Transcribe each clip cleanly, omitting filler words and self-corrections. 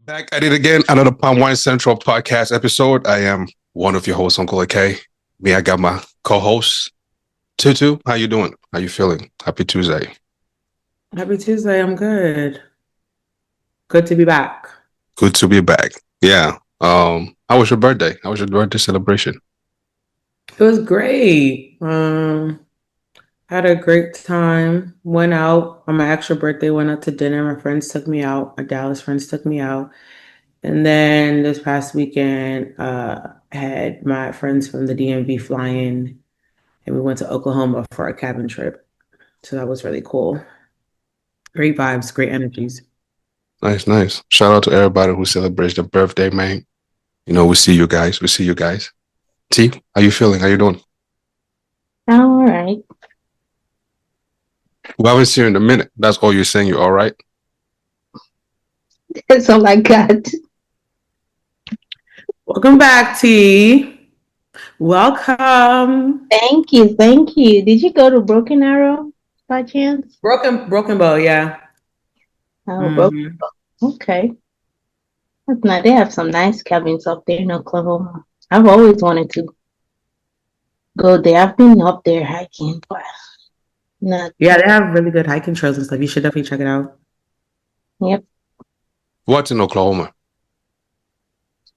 Back at it again, another Palm Wine Central podcast episode. I am one of your hosts, Uncle AK. Me, I got my co-host, Tutu. How you doing? How you feeling? Happy Tuesday. Happy Tuesday. I'm good. Good to be back. Good to be back. Yeah. How was your birthday? How was your birthday celebration? It was great. Had a great time. Went out on my actual birthday, went out to dinner. My friends took me out. My Dallas friends took me out. And then this past weekend, had my friends from the DMV fly in and we went to Oklahoma for a cabin trip. So that was really cool. Great vibes, great energies. Nice. Shout out to everybody who celebrates their birthday, man. You know, we see you guys. T, how you feeling? How you doing? All right. We haven't seen you in a minute. That's all you're saying. You're all right? That's all I got. Welcome back, T. Welcome. Thank you. Did you go to Broken Arrow by chance? Broken Bow, yeah. Oh, Broken Bow. Okay. That's nice. They have some nice cabins up there in Oklahoma. I've always wanted to go there. I've been up there hiking, but not. Yeah, they have really good hiking trails and stuff. You should definitely check it out. Yep. What's in Oklahoma?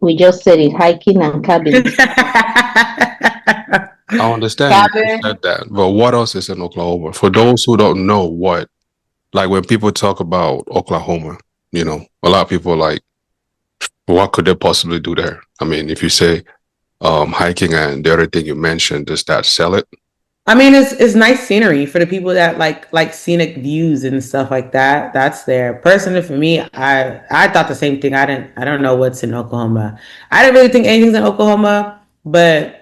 We just said it, hiking and cabins. I understand you said that, but what else is in Oklahoma? For those who don't know when people talk about Oklahoma, you know, a lot of people are like, what could they possibly do there? I mean, if you say hiking and the other thing you mentioned, does that sell it? I mean, it's nice scenery for the people that like scenic views and stuff like that. That's there. Personally, for me, I thought the same thing. I don't know what's in Oklahoma. I didn't really think anything's in Oklahoma, but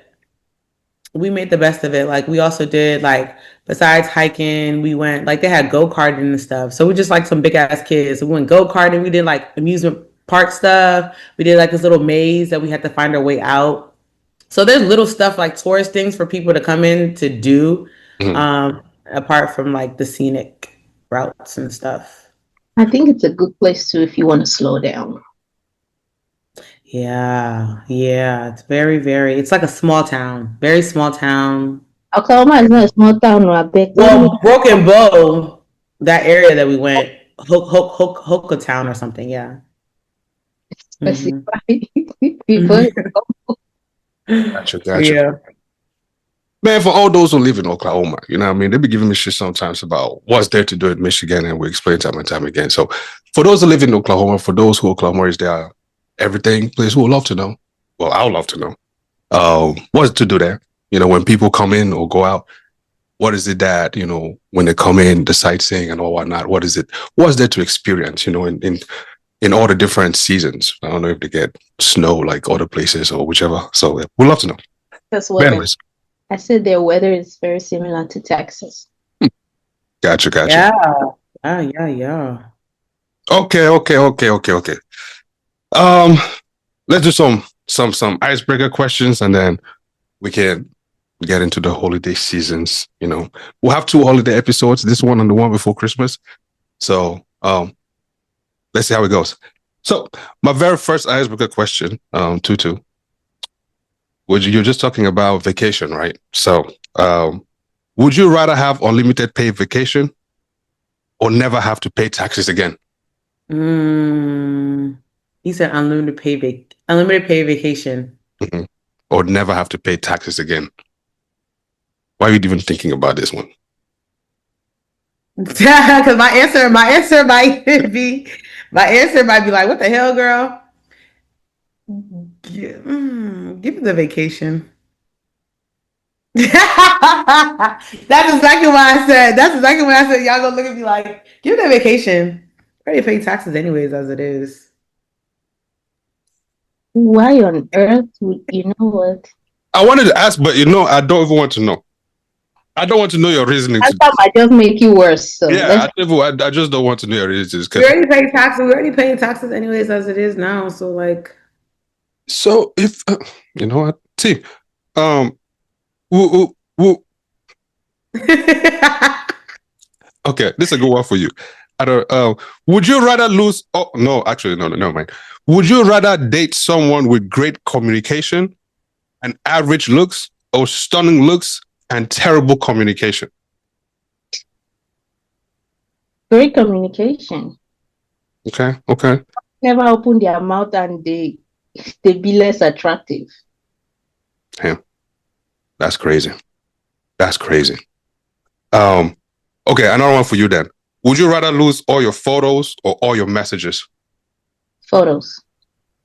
we made the best of it. Like we also did besides hiking, we went they had go-karting and stuff. So we just like some big ass kids. We went go-karting. We did amusement park stuff. We did this little maze that we had to find our way out. So there's little stuff like tourist things for people to come in to do, apart from the scenic routes and stuff. I think it's a good place too if you want to slow down. Yeah. It's very, very, it's like a small town, very small town. Oklahoma is not a small town, Rebecca. Well, Broken Bow, that area that we went, Hoka Town or something, yeah. People. Gotcha. Yeah. Man, for all those who live in Oklahoma, you know what I mean? They be giving me shit sometimes about what's there to do in Michigan, and we explain time and time again. So for those who live in Oklahoma, for those who Oklahoma is their everything place, who would love to know. Well, I would love to know. What's to do there? You know, when people come in or go out, what is it that, you know, when they come in, the sightseeing and all whatnot, what's there to experience, you know, in all the different seasons? I don't know if they get snow like other places or whichever. So we'd love to know. That's what I said. Their weather is very similar to Texas. Gotcha. Yeah. Okay. Let's do some icebreaker questions, and then we can get into the holiday seasons. You know, we'll have 2 holiday episodes, this one and the one before Christmas. So let's see how it goes. So my very first icebreaker question, Tutu, you're just talking about vacation, right? So would you rather have unlimited paid vacation or never have to pay taxes again? He said unlimited paid vacation. Mm-hmm. Or never have to pay taxes again. Why are you even thinking about this one? Because my answer might be like, what the hell, girl? Give me the vacation. That's exactly what I said. Y'all gonna look at me like, give me the vacation. I already pay taxes anyways as it is. Why on earth would you know what? I wanted to ask, but you know, I don't even want to know. I don't want to know your reasoning. I thought might just make you worse. So yeah, I just don't want to know your reasons. We already pay taxes. We're already paying taxes anyways as it is now. So So if you know what, see, okay, this is a good one for you. I don't. Would you rather lose? Oh no, actually, no, never mind. Would you rather date someone with great communication and average looks, or stunning looks and terrible communication? Great communication. Okay. Okay. Never open their mouth and they be less attractive. Yeah, that's crazy. That's crazy. Okay, another one for you then. Would you rather lose all your photos or all your messages? Photos.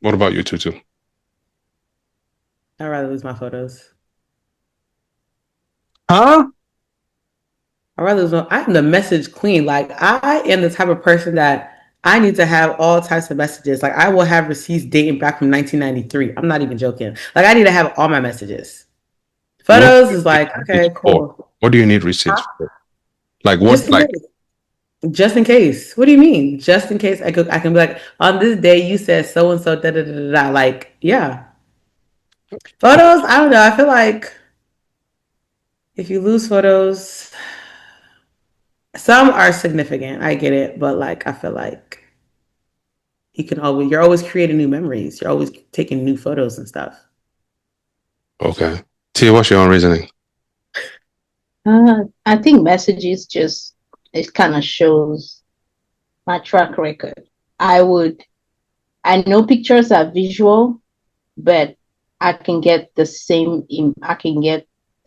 What about you, Tutu? I'd rather lose my photos. Huh? I'd rather lose my, I'm the message queen. Like, I am the type of person that I need to have all types of messages. Like, I will have receipts dating back from 1993. I'm not even joking. Like, I need to have all my messages. Photos is like, okay, cool. What do you need receipts for? Like what? Just in Like case. Just in case. What do you mean? Just in case I can be like, on this day you said so and so da da da da da. Like, yeah. Photos, I don't know. I feel like if you lose photos, some are significant. I get it, but like I feel like you're always creating new memories. You're always taking new photos and stuff. okay. Tia, what's your own reasoning? I think messages just, it kind of shows my track record. I know pictures are visual, but I can get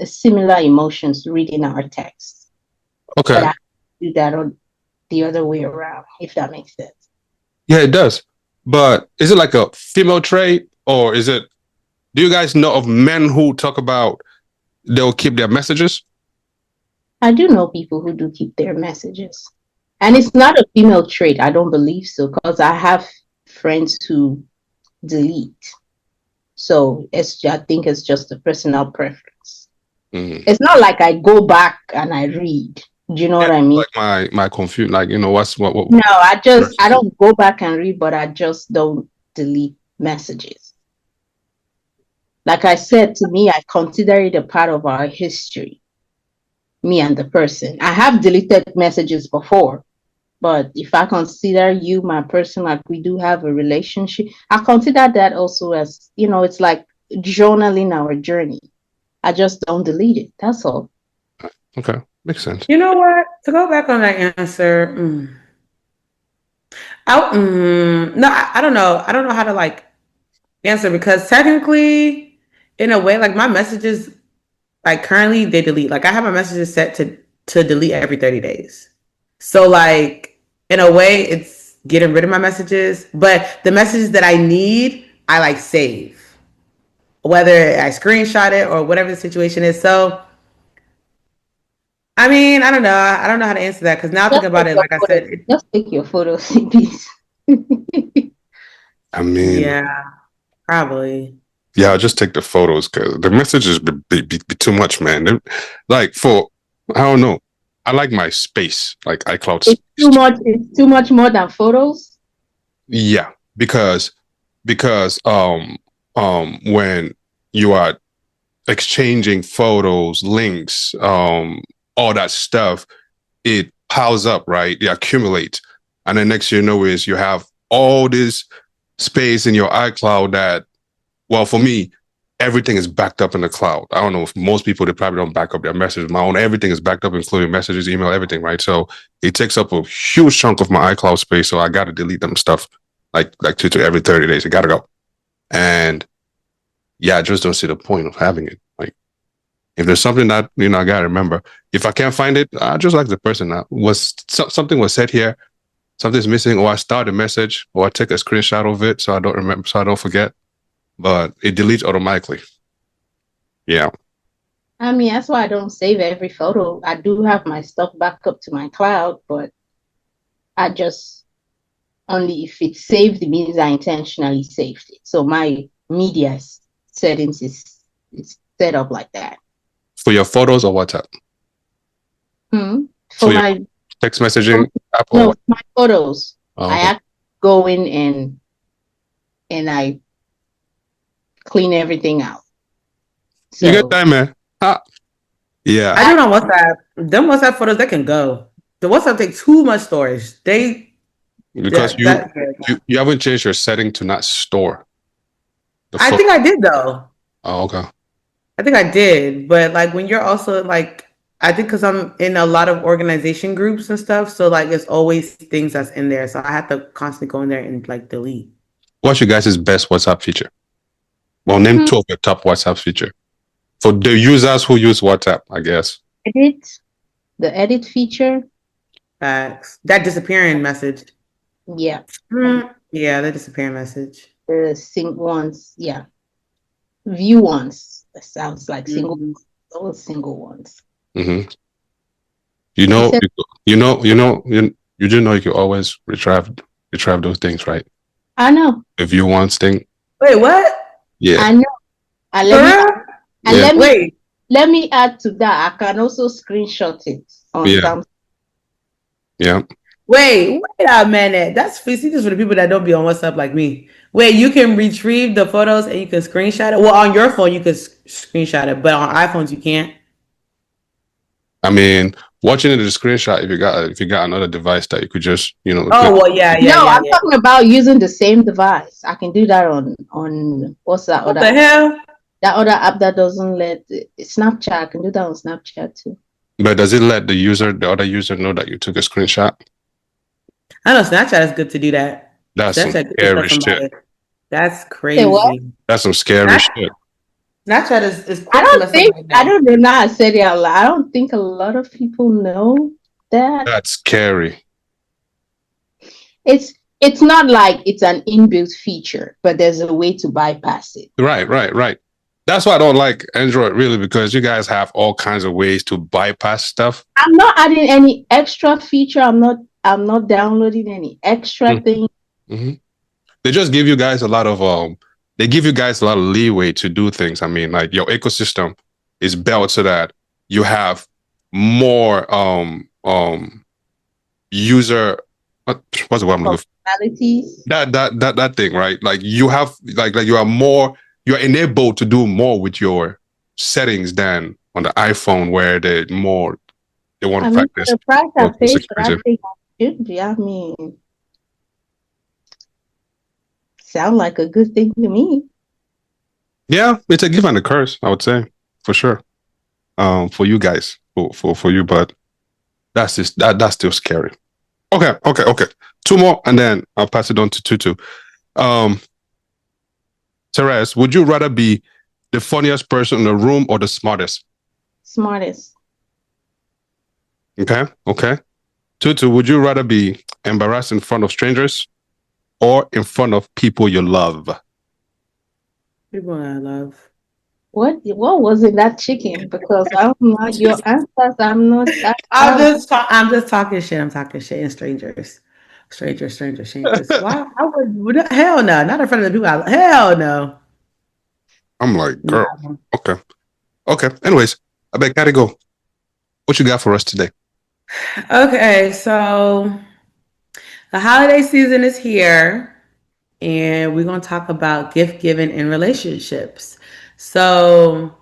similar emotions reading our text. Okay. But I do that on the other way around, if that makes sense. Yeah, it does. But is it like a female trait, or is it? Do you guys know of men who talk about they'll keep their messages? I do know people who do keep their messages. And it's not a female trait. I don't believe so, because I have friends who delete. So I think it's just a personal preference. Mm. It's not like I go back and I read. Do you know what I mean? Like my confusion, like, you know, what? No, I don't go back and read, but I just don't delete messages. Like I said, to me, I consider it a part of our history, me and the person. I have deleted messages before, but if I consider you my person, like we do have a relationship, I consider that also as, you know, it's like journaling our journey. I just don't delete it. That's all. Okay, makes sense. You know what? To go back on that answer, no, I don't know. I don't know how to like answer, because technically, in a way, like my messages, like currently they delete. Like I have my messages set to delete every 30 days. So like in a way, it's getting rid of my messages, but the messages that I need, I like save, whether I screenshot it or whatever the situation is. So I mean, I don't know. I don't know how to answer that, because now think about it. Like I said, just take your photos in peace. I mean, yeah, probably. yeah, I'll just take the photos, because the messages be too much, man. Like I don't know. I like my space, like iCloud space. It's too much more than photos. Yeah, because when you are exchanging photos, links, all that stuff, it piles up, right? It accumulates, and then next you know is you have all this space in your iCloud that, well, for me, everything is backed up in the cloud. I don't know if most people, they probably don't back up their messages. My own, everything is backed up, including messages, email, everything, right? So it takes up a huge chunk of my iCloud space. So I got to delete them stuff like Tutu every 30 days. It got to go. And yeah, I just don't see the point of having it. Like, if there's something that, you know, I got to remember, if I can't find it, I just like the person that something was said here, something's missing, or I start a message, or I take a screenshot of it so I don't remember, so I don't forget. But it deletes automatically. Yeah. I mean, that's why I don't save every photo. I do have my stuff back up to my cloud, but I just only if it's saved, it means I intentionally saved it. So my media settings is set up like that. For your photos or WhatsApp? For my text messaging app? No, my photos. Oh, I have to go in and I clean everything out. So, you get time, man. Yeah. I do it on WhatsApp. Them WhatsApp photos, they can go. The WhatsApp take too much storage. Because you haven't changed your setting to not store. I think I did though. Oh, okay. I think I did, but like when you're also like, I think because I'm in a lot of organization groups and stuff, so like it's always things that's in there, so I have to constantly go in there and like delete. What's your guys' best WhatsApp feature? Well, name two of your top WhatsApp feature for the users who use WhatsApp, I guess. The edit feature. Facts. That disappearing message. Yeah. Yeah, the disappearing message. The sync ones. Yeah. View ones. That sounds like single. Those single ones. Mm-hmm. You do know you can always retrieve those things, right? I know. The view ones thing. Wait, what? Yeah. I know. Let me add to that. I can also screenshot it on Samsung. Yeah. Wait a minute. That's this for the people that don't be on WhatsApp like me. Wait, you can retrieve the photos and you can screenshot it. Well, on your phone you can screenshot it, but on iPhones you can't. I mean, watching it as a screenshot, if you got another device that you could just, Oh well, yeah. I'm talking about using the same device. I can do that on what's that? What the hell? That other app that doesn't let Snapchat. I can do that on Snapchat too. But does it let the other user know that you took a screenshot? I know Snapchat is good to do that. That's some scary shit. That's crazy. What? That's some scary shit. Snapchat is. I don't know. Now I said it out loud. I don't think a lot of people know that. That's scary. It's not like it's an inbuilt feature, but there's a way to bypass it. Right. That's why I don't like Android really, because you guys have all kinds of ways to bypass stuff. I'm not adding any extra feature. I'm not downloading any extra thing. Mm-hmm. They just give you guys a lot of leeway to do things. I mean, like your ecosystem is built so that you have more user what's the word I'm looking for? That thing, right? Like you have like you're enabled to do more with your settings than on the iPhone, where they want to practice. The price I paid for that thing should be. I mean, sound like a good thing to me. Yeah, it's a give and a curse, I would say, for sure. For you guys, for you, but that's still scary. Okay. 2 more, and then I'll pass it on to Tutu. Therese, would you rather be the funniest person in the room or the smartest? Smartest. Okay. Tutu, would you rather be embarrassed in front of strangers or in front of people you love? People I love. What was in that chicken? Because I'm not your answers. I'm not. I'm just talking shit. I'm talking shit in strangers. Strangers. Why? Hell no. Not in front of the people. Hell no. I'm like, girl. No. Okay. Anyways, I bet gotta go. What you got for us today? Okay, so the holiday season is here, and we're gonna talk about gift giving in relationships. So,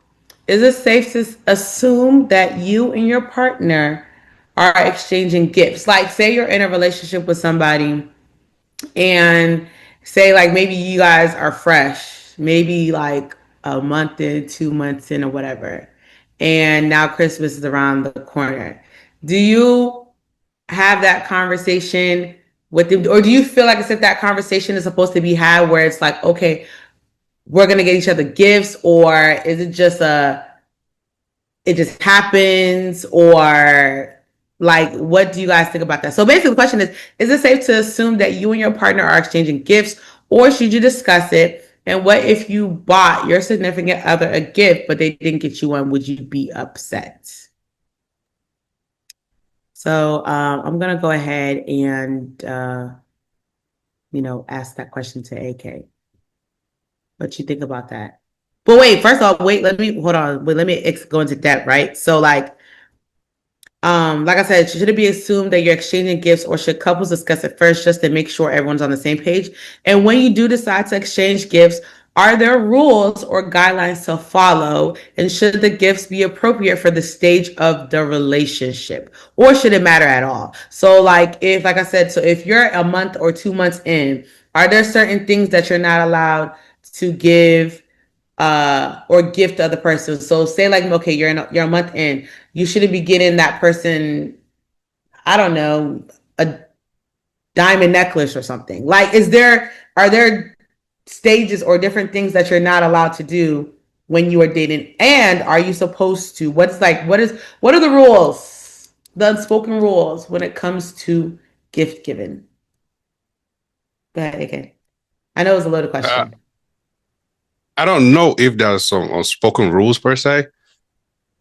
is it safe to assume that you and your partner are exchanging gifts? Like, say you're in a relationship with somebody, and say like maybe you guys are fresh, maybe like a month in, 2 months in, or whatever, and now Christmas is around the corner. Do you have that conversation with them, or do you feel like that conversation is supposed to be had where it's like, okay, we're gonna get each other gifts, or is it just it just happens, or like, what do you guys think about that? So basically the question is it safe to assume that you and your partner are exchanging gifts, or should you discuss it? And what if you bought your significant other a gift but they didn't get you one? Would you be upset? So I'm gonna go ahead and ask that question to AK. What you think about that? But wait, first of all, let me go into depth, right? So like I said, should it be assumed that you're exchanging gifts, or should couples discuss it first just to make sure everyone's on the same page? And when you do decide to exchange gifts, Are there rules or guidelines to follow? And should the gifts be appropriate for the stage of the relationship? Or should it matter at all? So like I said, so if you're a month or 2 months in, are there certain things that you're not allowed to give or gift the other person? So say like, okay, you're a month in, you shouldn't be getting that person, I don't know, a diamond necklace or something. Like, are there stages or different things that you're not allowed to do when you are dating? And are you supposed to? What are the rules, the unspoken rules when it comes to gift giving? Go ahead again. I know it's a loaded Uh, question. I don't know if there's some unspoken rules per se,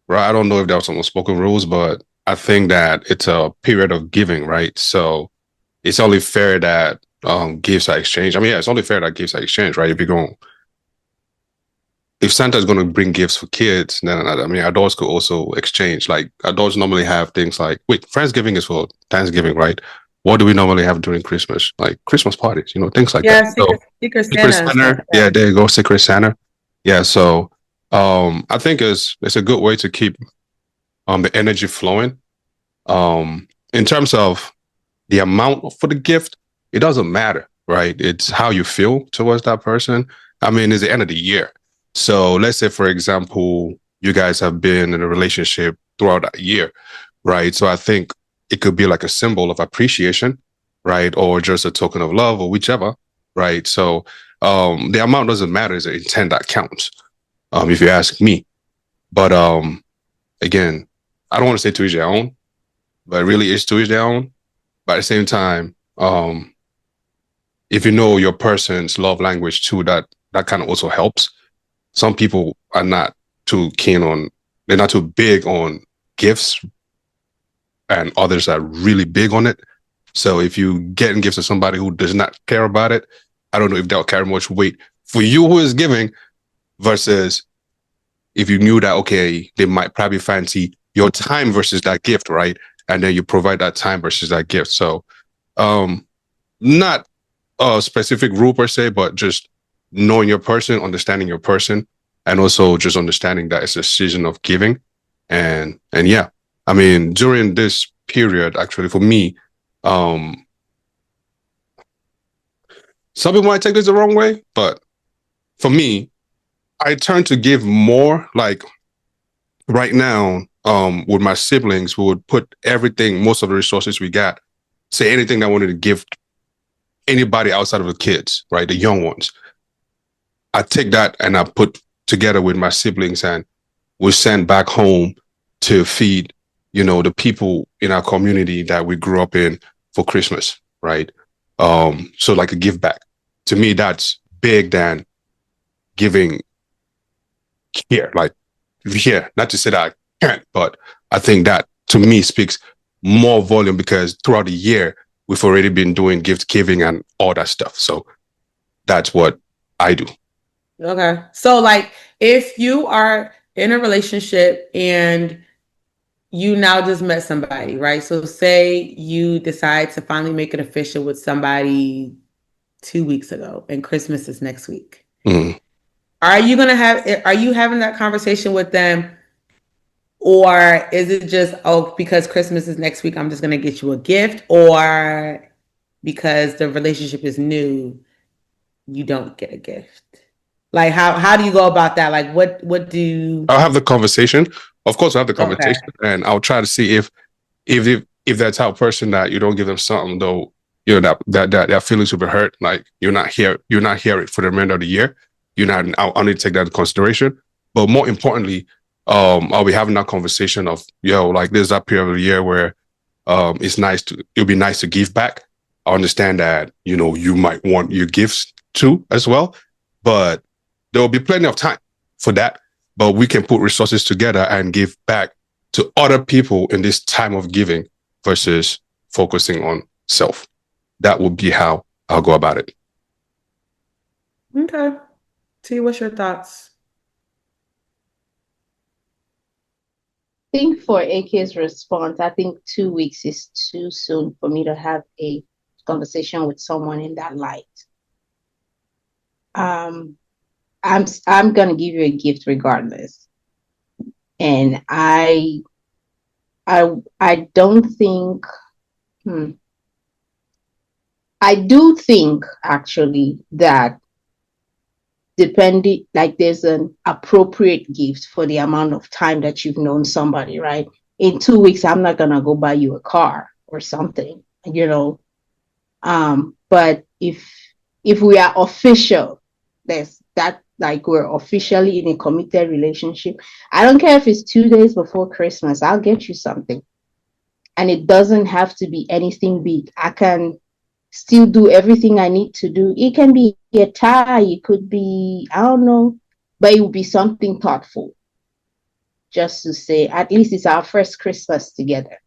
right? I don't know if there's some unspoken rules, but I think that it's a period of giving, right? So it's only fair that gifts are exchanged. I mean, yeah, it's only fair that gifts are exchanged, right? If Santa's going to bring gifts for kids, then I mean, adults could also exchange. Like adults normally have things like, wait, Friendsgiving is for Thanksgiving, right? What do we normally have during Christmas? Like Christmas parties, things like that. Yeah, So Secret Secret Santa and stuff. Santa, yeah, there you go, Secret Santa. Yeah, so I think it's a good way to keep the energy flowing. In terms of the amount for the gift, it doesn't matter, right? It's how you feel towards that person. I mean, it's the end of the year. So let's say, for example, you guys have been in a relationship throughout that year, right? So I think it could be like a symbol of appreciation, right? Or just a token of love or whichever, right? So the amount doesn't matter, it's the intent that counts, if you ask me. But again, I don't want to say to each their own, but it really is to each their own. But at the same time, if you know your person's love language too, that kind of also helps. Some people are not too keen on, they're not too big on gifts, and others are really big on it. So if you getting gifts to somebody who does not care about it, I don't know if they'll carry much weight for you who is giving versus if you knew that, okay, they might probably fancy your time versus that gift, right? And then you provide that time versus that gift. So not a specific rule per se, but just knowing your person, understanding your person, and also just understanding that it's a season of giving. And yeah, I mean, during this period, actually, for me, some people might take this the wrong way, but for me, I turn to give more. Like right now, with my siblings, we would put everything, most of the resources we got, say anything that I wanted to give anybody outside of the kids, right? The young ones. I take that and I put together with my siblings and we send back home to feed, the people in our community that we grew up in for Christmas, right? So like a give back. To me, that's big than giving here. Like, yeah, not to say that I can't, but I think that to me speaks more volume because throughout the year, we've already been doing gift giving and all that stuff. So that's what I do. Okay. So like if you are in a relationship and you now just met somebody, right? So say you decide to finally make it official with somebody 2 weeks ago and Christmas is next week. Mm. Are you having that conversation with them? Or is it just, oh, because Christmas is next week, I'm just going to get you a gift? Or because the relationship is new, you don't get a gift? Like, how do you go about that? Like, what do... I'll have the conversation. Of course, I'll have the Okay. conversation and I'll try to see if that type of person that you don't give them something though, that their feelings will be hurt. Like you're not here it for the remainder of the year. I'll need to take that into consideration. But more importantly, I'll be having that conversation of, like there's that period of the year where it'll be nice to give back. I understand that, you might want your gifts too as well, but there will be plenty of time for that. But we can put resources together and give back to other people in this time of giving versus focusing on self. That would be how I'll go about it. Okay. T, what's your thoughts? I think for AK's response, I think 2 weeks is too soon for me to have a conversation with someone in that light. I'm gonna give you a gift regardless. And I don't think I do think actually that depending, like there's an appropriate gift for the amount of time that you've known somebody, right? In 2 weeks, I'm not gonna go buy you a car or something, you know. But if we are official, there's that, like we're officially in a committed relationship. I don't care if it's 2 days before Christmas, I'll get you something. And it doesn't have to be anything big. I can still do everything I need to do. It can be a tie, it could be, I don't know, but it will be something thoughtful. Just to say, at least it's our first Christmas together.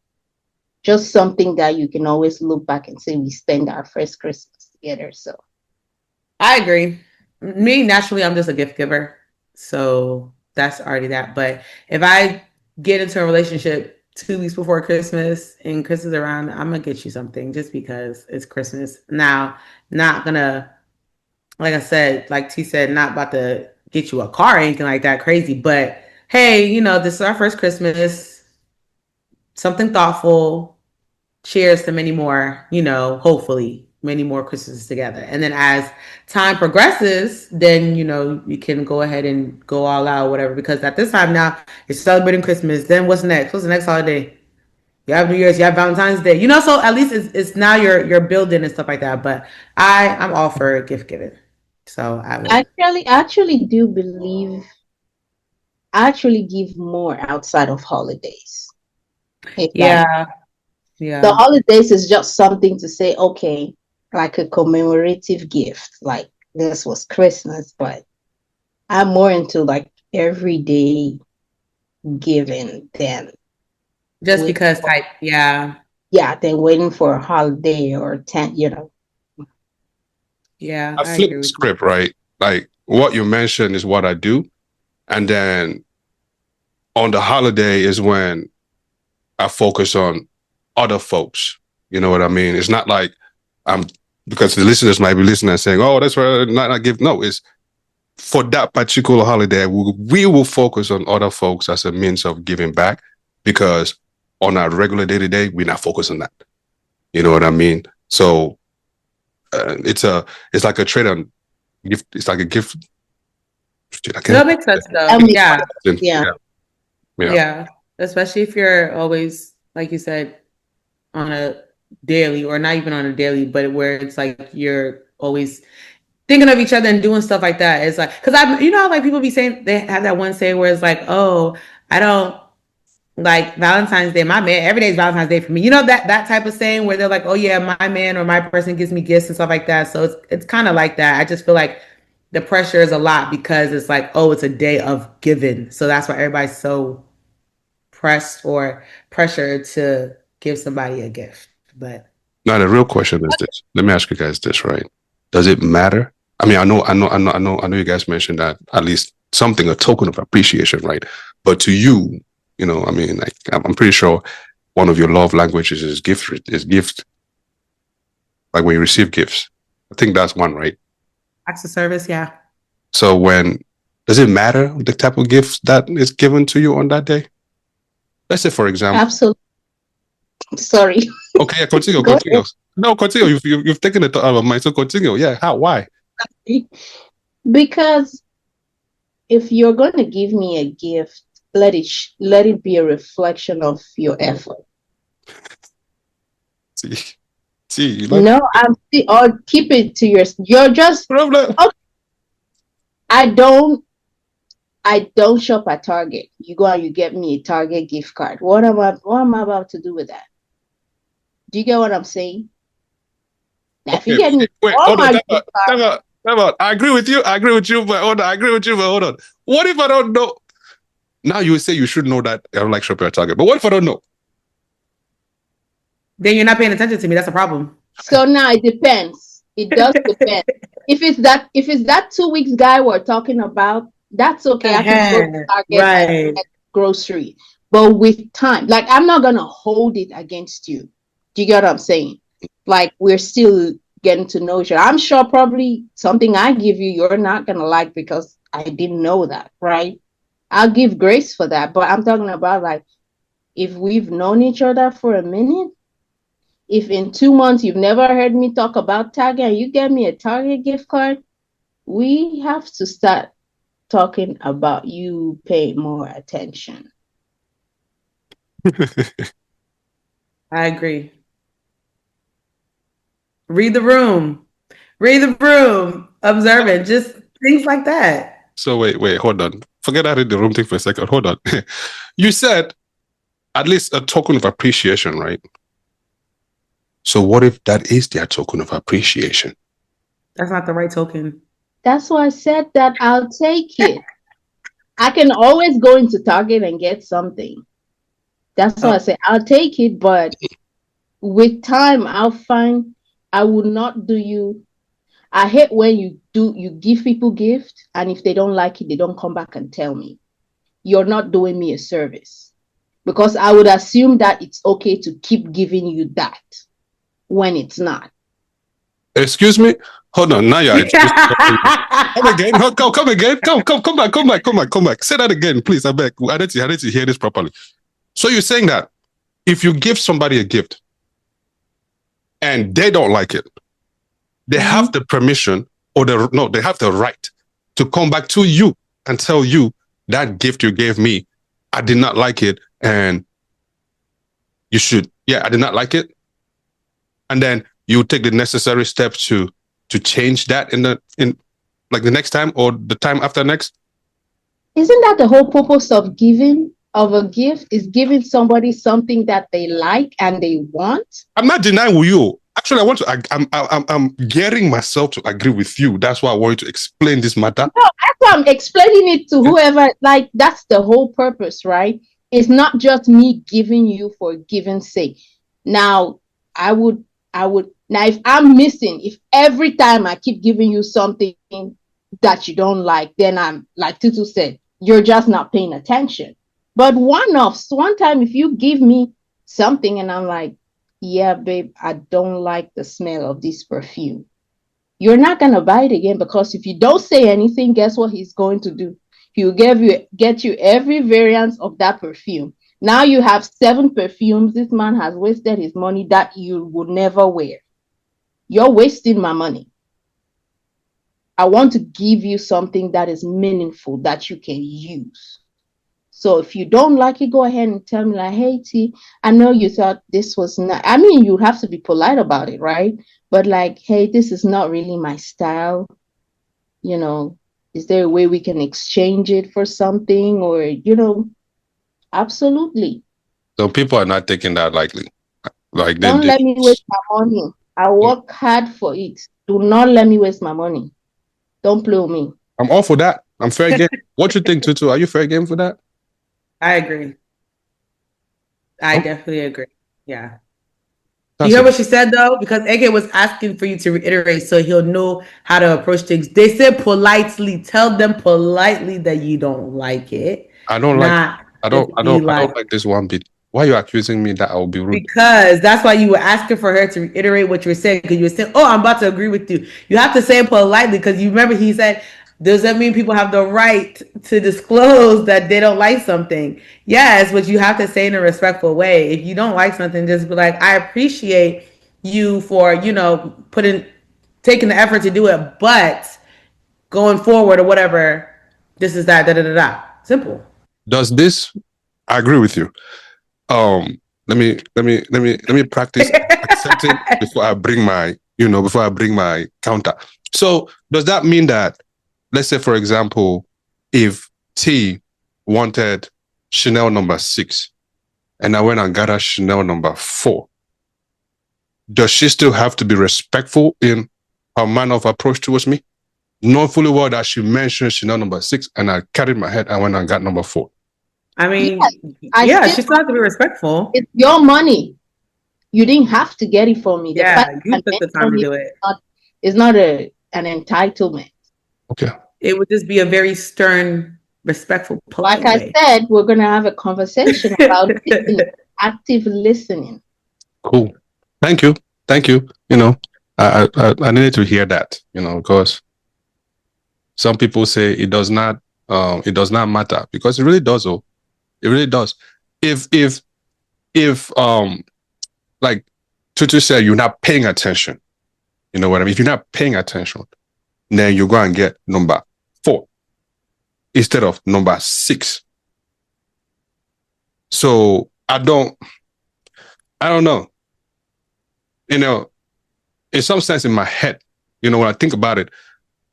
Just something that you can always look back and say, we spent our first Christmas together. So I agree. Me, naturally, I'm just a gift giver. So that's already that. But if I get into a relationship 2 weeks before Christmas and Christmas around, I'm going to get you something just because it's Christmas. Now, not going to, like I said, like T said, not about to get you a car or anything like that crazy. But hey, you know, this is our first Christmas, something thoughtful. Cheers to many more, you know, hopefully many more Christmases together. And then as time progresses, then, you know, you can go ahead and go all out, whatever, because at this time now you're celebrating Christmas. Then what's next? What's the next holiday? You have New Year's, you have Valentine's Day, you know, so at least it's now you're building and stuff like that. But I'm all for gift giving. So I would actually do believe I actually give more outside of holidays. yeah. The holidays is just something to say, okay, like a commemorative gift, like this was Christmas, but I'm more into like everyday giving than just because type, than waiting for a holiday or 10, you know. Yeah, I flip the script, right? Like what you mentioned is what I do. And then on the holiday is when I focus on other folks. You know what I mean? It's not like because the listeners might be listening and saying, oh, that's why not give. No, it's for that particular holiday, we will focus on other folks as a means of giving back, because on our regular day-to-day, we're not focused on that. You know what I mean? So it's like a trade on gift. It's like a gift. That makes sense though. Yeah. Especially if you're always, like you said, on a daily, or not even on a daily, but where it's like you're always thinking of each other and doing stuff like that. It's like, because you know, like people be saying, they have that one saying where it's like, oh, I don't like Valentine's Day. My man, every day is Valentine's Day for me. You know, that type of saying where they're like, oh yeah, my man or my person gives me gifts and stuff like that. So it's kind of like that. I just feel like the pressure is a lot because it's like, oh, it's a day of giving. So that's why everybody's so pressed or pressured to give somebody a gift. But now the real question is this. Let me ask you guys this, right? Does it matter? I mean, I know you guys mentioned that at least something, a token of appreciation, right? But to you, you know, I mean, like I'm pretty sure one of your love languages is gift. Like when you receive gifts. I think that's one, right? Acts of service, yeah. So does it matter the type of gift that is given to you on that day? Let's say, for example. Absolutely. Sorry. Okay, continue. No, continue. You've taken it out of mind, so continue. Yeah, how? Why? Because if you're going to give me a gift, let it be a reflection of your effort. See, no, I'm still, or keep it to you're just problem. Okay. I don't shop at Target. You go and you get me a Target gift card. What am I about to do with that? Do you get what I'm saying? Now, okay. If you get me time out. I agree with you, but hold on. What if I don't know? Now you would say you should know that I don't like shopping at Target. But what if I don't know? Then you're not paying attention to me. That's a problem. So now it depends. It does depend. If it's that 2 weeks guy we're talking about, that's okay. I can go to Target and get grocery. But with time, like I'm not gonna hold it against you. Do you get what I'm saying? Like we're still getting to know each other. I'm sure probably something I give you, you're not gonna like because I didn't know that, right? I'll give grace for that. But I'm talking about like if we've known each other for a minute, if in 2 months you've never heard me talk about Target and you get me a Target gift card, we have to start talking about you paying more attention. I agree. Read the room. Read the room. Observant. Just things like that. So wait, hold on. Forget I read the room thing for a second. Hold on. You said at least a token of appreciation, right? So what if that is their token of appreciation? That's not the right token. That's why I said that I'll take it. I can always go into Target and get something. That's why I say I'll take it, but with time, I'll find I will not do you. I hate when you give people gifts, and if they don't like it, they don't come back and tell me. You're not doing me a service. Because I would assume that it's okay to keep giving you that when it's not. Excuse me? Hold on. Now you're come again. Come again. Come back. Say that again, please. I beg. I need to hear this properly. So you're saying that if you give somebody a gift and they don't like it, they have the permission they have the right to come back to you and tell you that gift you gave me, I did not like it, and you should, I did not like it. And then you take the necessary steps to change that in like the next time or the time after next. Isn't that the whole purpose of giving of a gift, is giving somebody something that they like and they want? I'm not denying you. Actually, I'm getting myself to agree with you. That's why I want you to explain this matter. No, that's why I'm explaining it to whoever, like, that's the whole purpose, right? It's not just me giving you for giving's sake. Now, I would, now if I'm missing, if every time I keep giving you something that you don't like, then I'm, like Tutu said, you're just not paying attention. But one time, if you give me something and I'm like, yeah, babe, I don't like the smell of this perfume, you're not going to buy it again, because if you don't say anything, guess what he's going to do? He'll get you every variant of that perfume. Now you have 7 perfumes. This man has wasted his money that you would never wear. You're wasting my money. I want to give you something that is meaningful that you can use. So if you don't like it, go ahead and tell me, like, hey, T, I know you thought this was not, I mean, you have to be polite about it, right? But like, hey, this is not really my style. You know, is there a way we can exchange it for something? Or, you know, absolutely. So people are not taking that lightly. Like, don't let me waste my money. I work hard for it. Do not let me waste my money. Don't play with me. I'm all for that. I'm fair game. What you think, Tutu? Are you fair game for that? I agree. I definitely agree. Yeah. You hear what she said, though? Because AK was asking for you to reiterate so he'll know how to approach things. They said politely. Tell them politely that you don't like it. I don't like this one bit. Why are you accusing me that I will be rude? Because that's why you were asking for her to reiterate what you were saying. Because you were saying, oh, I'm about to agree with you. You have to say it politely, because you remember he said, does that mean people have the right to disclose that they don't like something? Yes, but you have to say in a respectful way. If you don't like something, just be like, I appreciate you for, you know, taking the effort to do it, but going forward or whatever, this is that, da-da-da-da. Simple. Does this, I agree with you. Let me practice accepting before I bring my counter. So does that mean that, let's say, for example, if T wanted Chanel number 6 and I went and got her Chanel number 4, does she still have to be respectful in her manner of approach towards me? Knowing fully well that she mentioned Chanel number 6 and I carried my head and went and got number 4. I mean, she still has to be respectful. It's your money. You didn't have to get it for me. Yeah, you took the time to do it. It's not an entitlement. Okay. It would just be a very stern, respectful, polite way. Like I said, we're going to have a conversation about active listening. Cool. Thank you. You know, I needed to hear that, you know, because Some people say it does not matter, because it really does. Oh, it really does. If like Tutu said, you're not paying attention. You know what I mean? If you're not paying attention, then you go and get number 4 instead of number 6. So I don't know. You know, in some sense, in my head, you know, when I think about it,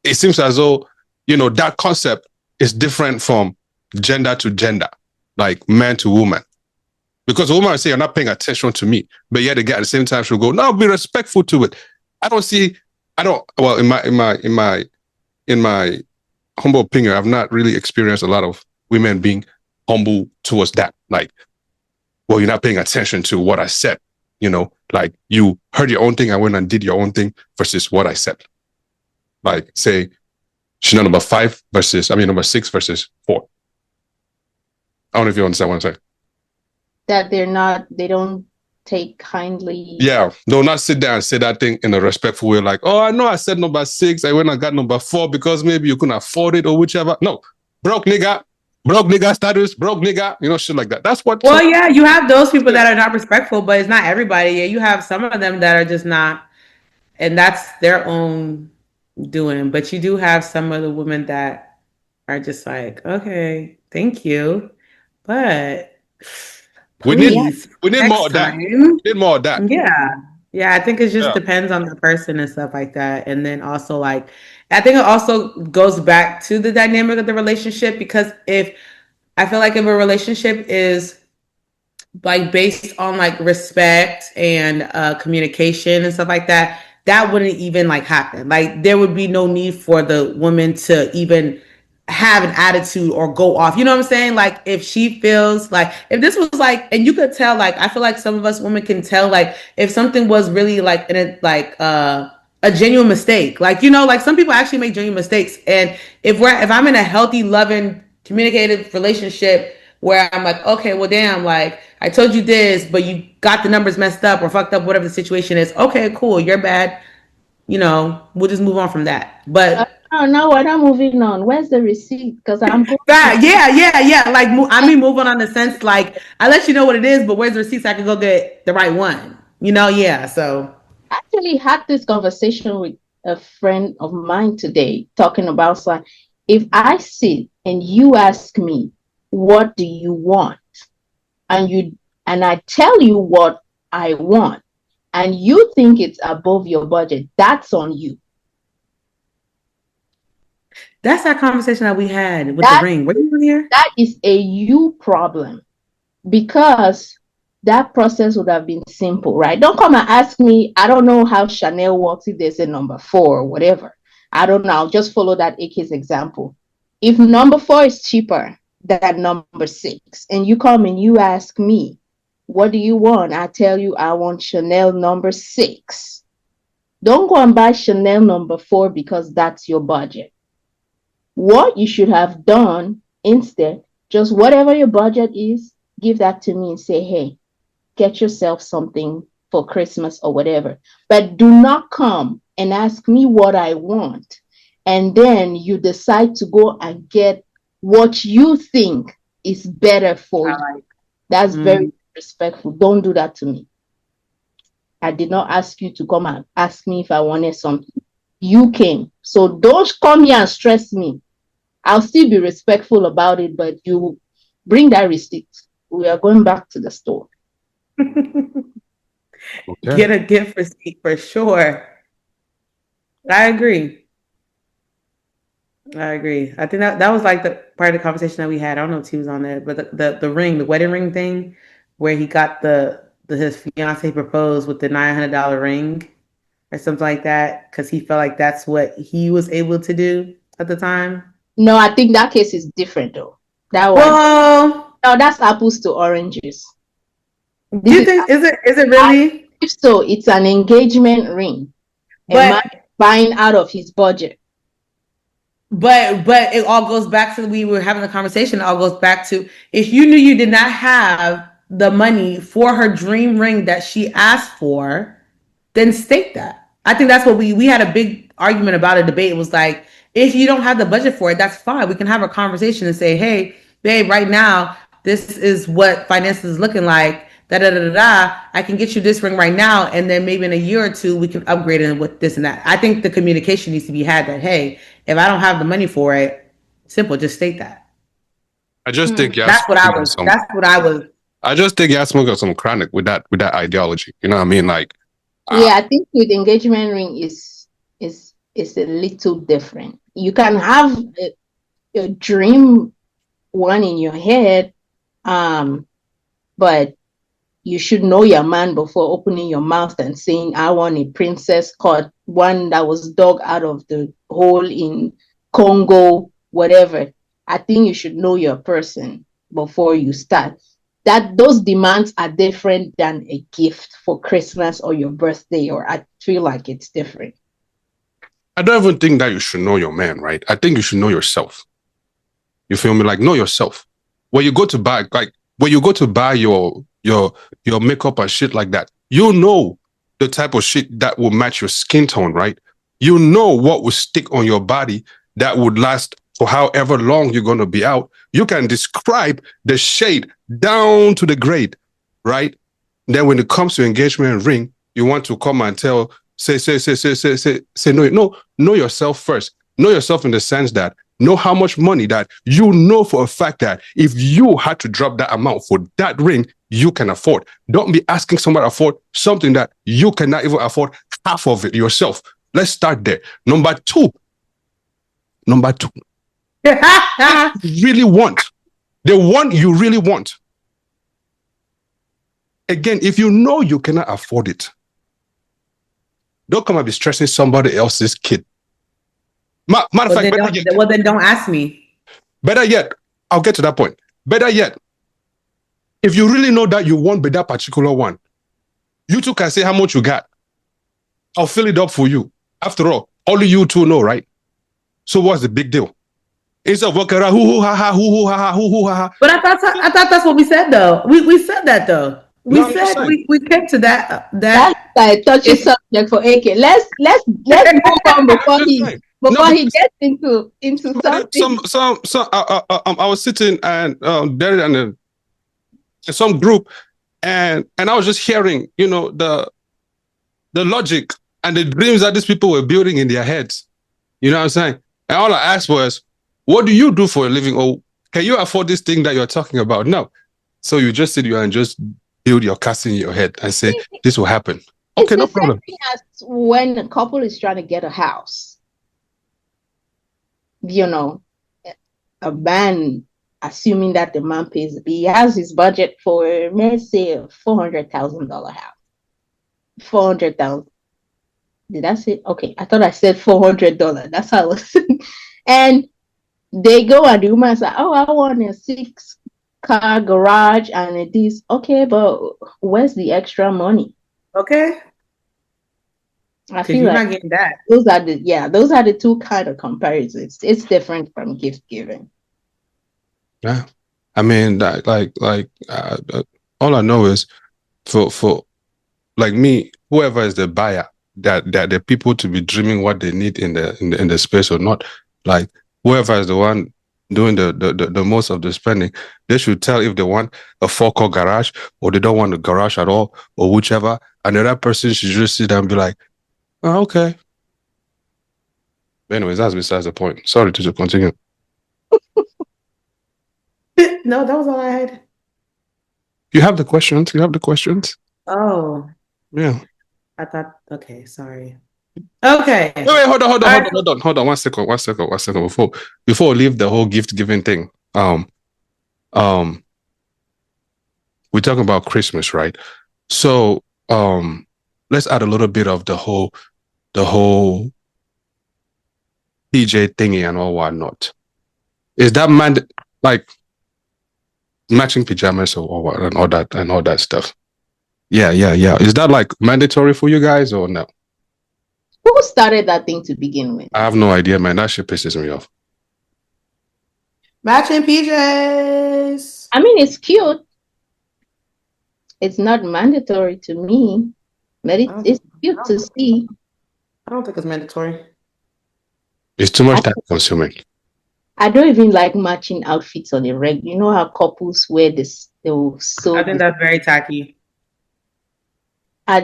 it seems as though, you know, that concept is different from gender to gender, like man to woman. Because a woman will say, you're not paying attention to me, but yet again, at the same time, she'll go, no, be respectful to it. Well, in my humble opinion, I've not really experienced a lot of women being humble towards that. Like, well, you're not paying attention to what I said. You know, like you heard your own thing, I went and did your own thing versus what I said. Like, say, Chanel number 6 versus 4. I don't know if you understand what I'm saying. That they don't take kindly. Yeah, they'll not sit there and say that thing in a respectful way, like, oh, I know I said number 6, I went and got number 4 because maybe you couldn't afford it or whichever. No, broke nigga status, broke nigga, you know, shit like that. That's what. Well, yeah, you have those people that are not respectful, but it's not everybody. Yeah, you have some of them that are just not, and that's their own doing. But you do have some of the women that are just like, okay, thank you, but we need more of that. We need more of that. Yeah. I think it just depends on the person and stuff like that. And then also, like, I think it also goes back to the dynamic of the relationship, because I feel like if a relationship is like based on like respect and communication and stuff like that, that wouldn't even like happen. Like, there would be no need for the woman to even have an attitude or go off. You know what I'm saying? Like, if she feels like, if this was like, and you could tell, like, I feel like some of us women can tell, like, if something was really like in a, like a genuine mistake. Like, you know, like some people actually make genuine mistakes. And if I'm in a healthy, loving, communicative relationship where I'm like, okay, well, damn, like, I told you this, but you got the numbers messed up or fucked up, whatever the situation is. Okay, cool. You're bad. You know, we'll just move on from that. But oh no, we're not moving on. Where's the receipt? Because I'm yeah. Like, I mean, moving on in the sense, like, I let you know what it is, but where's the receipt so I can go get the right one? You know, yeah. So I actually had this conversation with a friend of mine today, talking about, so if I sit and you ask me, what do you want? And I tell you what I want, and you think it's above your budget, that's on you. That's that conversation that we had with the ring. What are you doing here? That is a you problem, because that process would have been simple, right? Don't come and ask me. I don't know how Chanel works, if there's a number 4 or whatever. I don't know. I'll just follow that AK's example. If number 4 is cheaper than number 6, and you come and you ask me, what do you want? I tell you, I want Chanel number 6. Don't go and buy Chanel number 4 because that's your budget. What you should have done instead, just whatever your budget is, give that to me and say, hey, get yourself something for Christmas or whatever. But do not come and ask me what I want, and then you decide to go and get what you think is better for you. That's very respectful. Don't do that to me. I did not ask you to come and ask me if I wanted something. You came. So don't come here and stress me. I'll still be respectful about it, but you bring that receipt. We are going back to the store. Okay. Get a gift receipt for sure. I agree. I think that was like the part of the conversation that we had. I don't know if he was on there, but the ring, the wedding ring thing, where he got his fiance proposed with the $900 ring or something like that, because he felt like that's what he was able to do at the time. No, I think that case is different though. That one. No, that's apples to oranges. Do you think is it really? If so, it's an engagement ring. But buying out of his budget. But it all goes back to, we were having a conversation. It all goes back to, if you knew you did not have the money for her dream ring that she asked for, then state that. I think that's what we had a big argument about, a debate. It was like, if you don't have the budget for it, that's fine. We can have a conversation and say, hey, babe, right now, this is what finances is looking like. Da da da da da. I can get you this ring right now, and then maybe in a year or two we can upgrade it with this and that. I think the communication needs to be had that, hey, if I don't have the money for it, simple, just state that. I just think that's what I was. That's what I was. I just think you're smoking some chronic with that ideology. You know what I mean? Like, yeah, I think with engagement ring is a little different. You can have a dream one in your head, but you should know your man before opening your mouth and saying, I want a princess cut, one that was dug out of the hole in Congo, whatever. I think you should know your person before you start. That those demands are different than a gift for Christmas or your birthday, or I feel like it's different. I don't even think that you should know your man, right? I think you should know yourself. You feel me? Like, know yourself. When you go to buy, your makeup and shit like that, you know the type of shit that will match your skin tone, right? You know what will stick on your body that would last for however long you're going to be out. You can describe the shade down to the grade, right? Then when it comes to engagement ring, you want to come and say know yourself first. Know yourself in the sense that know how much money that you know for a fact that if you had to drop that amount for that ring, you can afford. Don't be asking somebody to afford something that you cannot even afford half of it yourself. Let's start there. Number two. Really want. The one you really want. Again, if you know you cannot afford it, don't come and be stressing somebody else's kid. Matter of fact, well, then don't ask me. Better yet, I'll get to that point. Better yet, if you really know that you want that particular one, you two can say how much you got. I'll fill it up for you. After all, only you two know, right? So what's the big deal? Instead of walking around, hoo ha ha, hoo ha ha, hoo ha ha. But I thought that's what we said though. We said that though. We came to that. That's a touchy subject for AK. Let's move on before he gets into something. I was sitting and there in some group, and I was just hearing, the logic and the dreams that these people were building in their heads. You know what I'm saying? And all I asked was, what do you do for a living? Or can you afford this thing that you're talking about? No. So you just sit here and just build your castle in your head and say, this will happen. Okay, no problem. Same thing as when a couple is trying to get a house. A man, assuming that the man pays, he has his budget for, let's say, a $400,000 house. 400,000. Did I say? Okay, I thought I said $400. That's how I was saying. And they go and the woman's like, oh, I want a 6-car garage and it is okay, but where's the extra money? Okay. I feel like not getting that. Those are the two kind of comparisons. It's different from gift giving. Yeah, I mean, all I know is for like me, whoever is the buyer, that the people to be dreaming what they need in the space or not, like whoever is the one doing the most of the spending, they should tell if they want a 4-car garage or they don't want a garage at all or whichever, and the other person should just sit down and be like, oh, okay. Anyways, that's besides the point. Sorry to continue. No, that was all I had. You have the questions? Oh. Yeah. I thought, okay, sorry. Okay. Wait, hold on. One second. Before we leave the whole gift giving thing. We're talking about Christmas, right? So let's add a little bit of the whole PJ thingy and all whatnot. Is that like matching pajamas or what and all that stuff? Yeah. Is that like mandatory for you guys or no? Who started that thing to begin with? I have no idea, man. That shit pisses me off. Matching PJs. I mean, it's cute. It's not mandatory to me, but it's cute to see. I don't think it's mandatory. It's too much time consuming. I don't even like matching outfits on a regular. You know how couples wear this? They will sew. I think that's very tacky. I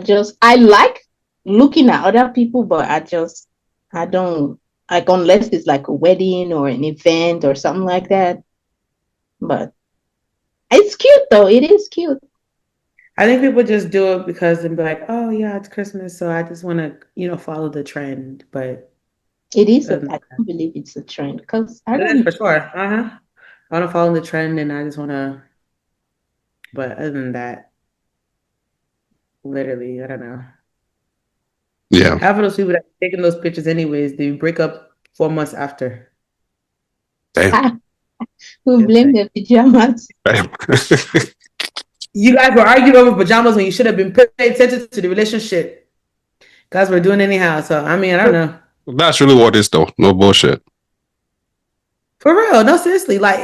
like looking at other people, but I don't like unless it's like a wedding or an event or something like that. But it's cute though. It is cute. I think people just do it because they'll be like, oh yeah, it's Christmas, so I just want to, follow the trend. But It is. I can't believe it's a trend because I don't. For sure. I want to follow the trend, and I just want to. But other than that, literally, I don't know. Yeah. Half of those people that are taking those pictures, anyways, they break up 4 months after. Damn. Who blame the pajamas? Damn. You guys were arguing over pajamas when you should have been paying attention to the relationship. Guys were doing anyhow. So I mean, I don't know. That's really what it is, though. No bullshit. For real, no, seriously. Like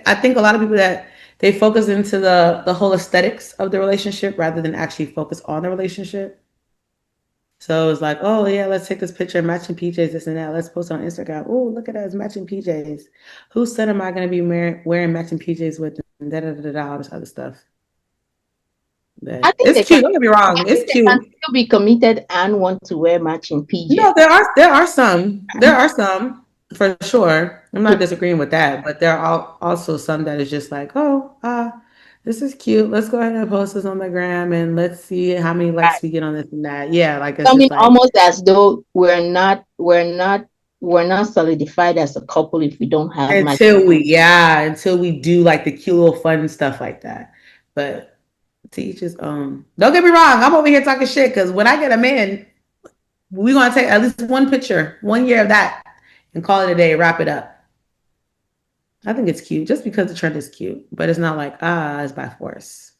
I think a lot of people that they focus into the whole aesthetics of the relationship rather than actually focus on the relationship. So it's like, oh yeah, let's take this picture, matching PJs, this and that. Let's post on Instagram. Oh, look at us matching PJs. Whose son am I going to be wearing matching PJs with? And all this other stuff. It's cute. Don't get me wrong. It's cute. Can still be committed and want to wear matching PJs. No, there are some. There are some for sure. I'm not disagreeing with that, but there are also some that is just like, this is cute. Let's go ahead and post this on the gram and let's see how many likes we get on this and that. Yeah, like it's like, almost as though we're not solidified as a couple if we don't have until we do like the cute little fun stuff like that. But to each his own. Don't get me wrong. I'm over here talking shit because when I get a man, we're gonna take at least one picture, 1 year of that, and call it a day. Wrap it up. I think it's cute just because the trend is cute, but it's not like it's by force.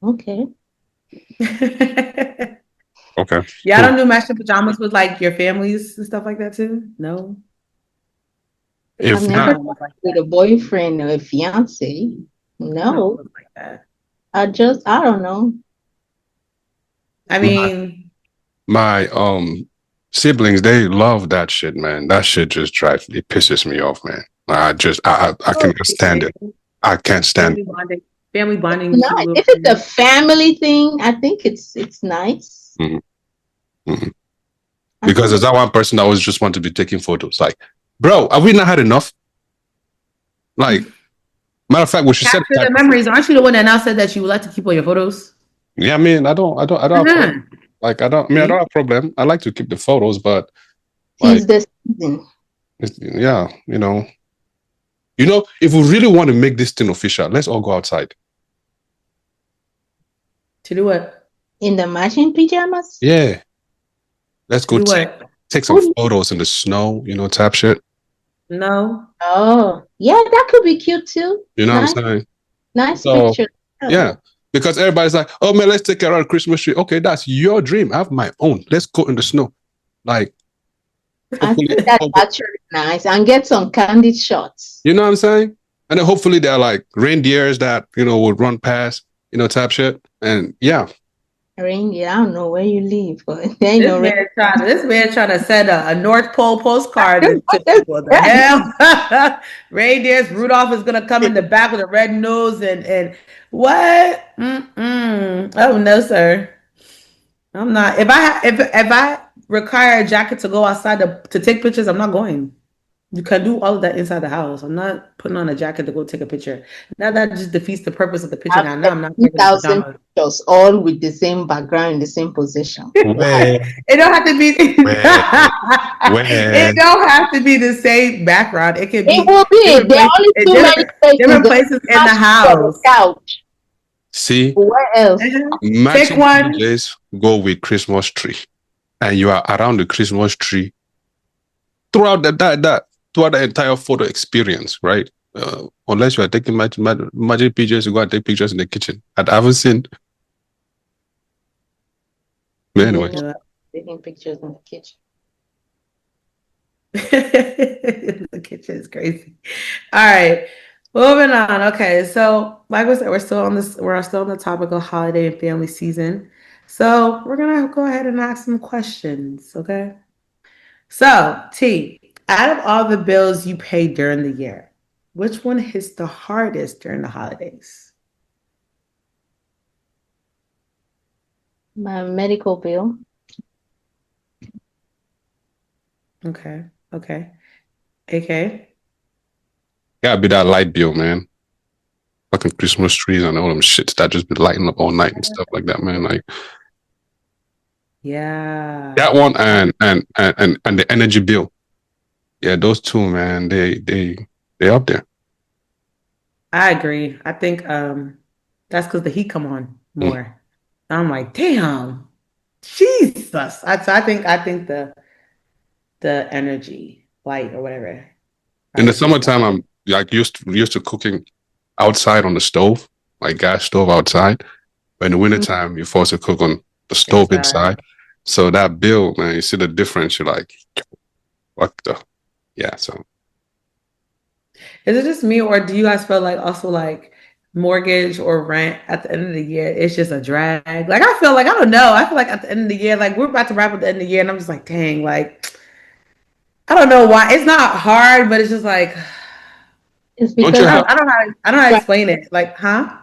Okay. Okay. Yeah, I don't do matching pajamas with like your families and stuff like that too. No. I've never with a boyfriend or a fiance. No. Like that. I don't know. I mean, my siblings, they love that shit, man. That shit just pisses me off, man. I can't stand it. I can't stand it. Family bonding. No, if it's a family thing, I think it's nice. Mm-hmm. Mm-hmm. Because there's that one person that always just want to be taking photos. Like, bro, have we not had enough? Like, matter of fact, we should capture the memories. Aren't you the one that now said that you would like to keep all your photos? Yeah, I mean, I don't have a problem. I like to keep the photos, but like, yeah, if we really want to make this thing official, let's all go outside. To do what? In the matching pajamas? Yeah. Let's go take some photos in the snow, type shit. No. Oh, yeah, that could be cute too. You know what I'm saying? Nice picture. Yeah. Because everybody's like, oh man, let's take care of the Christmas tree. Okay, that's your dream. I have my own. Let's go in the snow. Like, I think that's actually nice. And get some candid shots. You know what I'm saying? And then hopefully they're like reindeers that, would run past, type shit. And yeah. Reindeer, I don't know where you live, but this man trying to send a North Pole postcard to people. The hell? Reindeers, Rudolph is gonna come in the back with a red nose and what? Oh no, sir. I'm not. If I require a jacket to go outside to take pictures, I'm not going. You can do all of that inside the house. I'm not putting on a jacket to go take a picture. Now that just defeats the purpose of the picture. Now I'm not taking 2,000 pictures, all with the same background in the same position. It don't have to be. It don't have to be the same background. It can be. It will be. There are only too many different places in the house. Couch. See, where else? Matching PJs go with Christmas tree, and you are around the Christmas tree throughout the entire photo experience, right? Unless you are taking matching PJs, you go and take pictures in the kitchen. I haven't seen. But anyway, taking pictures in the kitchen. The kitchen is crazy. All right, moving on. Okay, so like I said, we're still on the topic of holiday and family season. So we're gonna go ahead and ask some questions. Okay. So, T, out of all the bills you pay during the year, which one hits the hardest during the holidays? My medical bill. Okay. Okay. AK. Gotta be that light bill, man. Fucking Christmas trees and all them shits that just be lighting up all night and stuff like that, man. Like Yeah. that one and the energy bill. Yeah, those two, man, they up there. I agree. I think that's because the heat come on Mm. more. I'm like, damn, Jesus. I think the energy, light or whatever, In the probably hits the summertime, I'm like used to cooking outside on the stove, like gas stove outside. But in the wintertime, you're forced to cook on the stove inside. inside. So that bill, man, you see the difference. You're like, what the? Yeah. So Is it just me, or do you guys feel like also like mortgage or rent at the end of the year? It's just a drag. Like I feel like I don't know. I feel like at the end of the year, like we're about to wrap up the end of the year, and I'm just like, dang, like I don't know why. It's not hard, but it's just like It's don't you because have? I don't know how to explain it. Like, huh?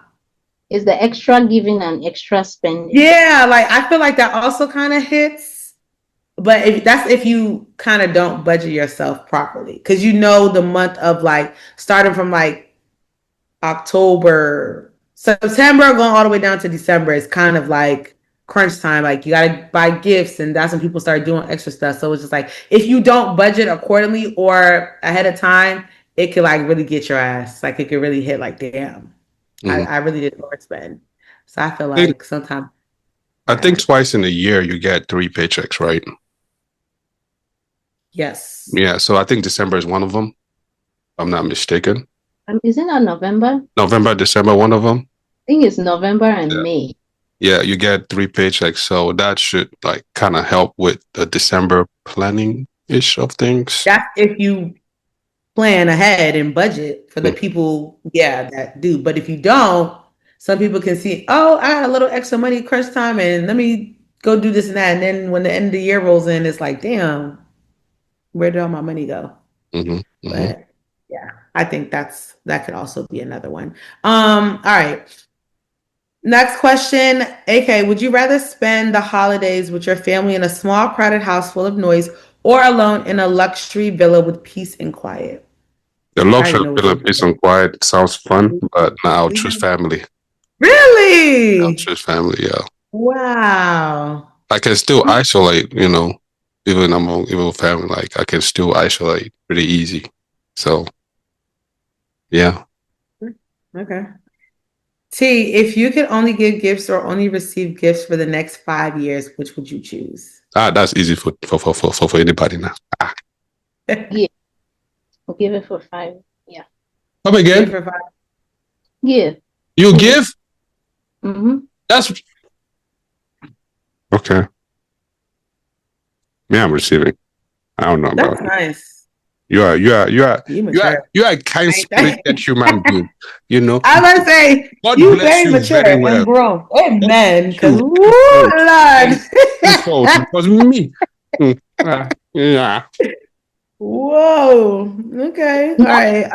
it's the extra giving and extra spending. Yeah, like I feel like that also kind of hits. But if you kind of don't budget yourself properly, because you know the month of like starting from like October, September, going all the way down to December is kind of like crunch time. Like you gotta buy gifts, and that's when people start doing extra stuff. So it's just like if you don't budget accordingly or ahead of time, it could like really get your ass. Like it could really hit like, damn, Mhm. I really did overspend. So I feel I think like sometimes, I yeah, think twice in a year you get 3 paychecks, right? yes, Yeah. So I think December is one of them. If I'm not mistaken. Isn't that November? November, December, one of them. I think it's November and Yeah. May. Yeah, you get 3 paychecks, so that should like kind of help with the December planning ish of things. that's if you plan ahead and budget for the Mm. people, yeah, that do. But if you don't, some people can see, oh, I had a little extra money crunch time and let me go do this and that. And then when the end of the year rolls in, it's like, damn, where did all my money go? Mm-hmm, mm-hmm. But yeah, I think that could also be another one. All right. Next question. AK, would you rather spend the holidays with your family in a small, crowded house full of noise or alone in a luxury villa with peace and quiet? The I already luxury know what of you're peace and quiet sounds fun, but now I'll choose doing. family. I'll Really? choose family. Yeah, Wow. I can still isolate. Even even with family, like I can still isolate pretty easy. So yeah, Okay. T, if you could only give gifts or only receive gifts for the next 5 years, which would you choose? that's easy for anybody now. Yeah. We'll give it for 5. Yeah. Come Give again? for 5. Give. You give? Mm-hmm. That's okay. Yeah, I'm receiving. I don't know about That's you. nice. You are You mature. a kind spirited human being. You know, I must say, God you bless very you mature very well. and grown. God Amen. bless you. Because, woo, Lord. It was me. Yeah. Whoa. Okay. All right.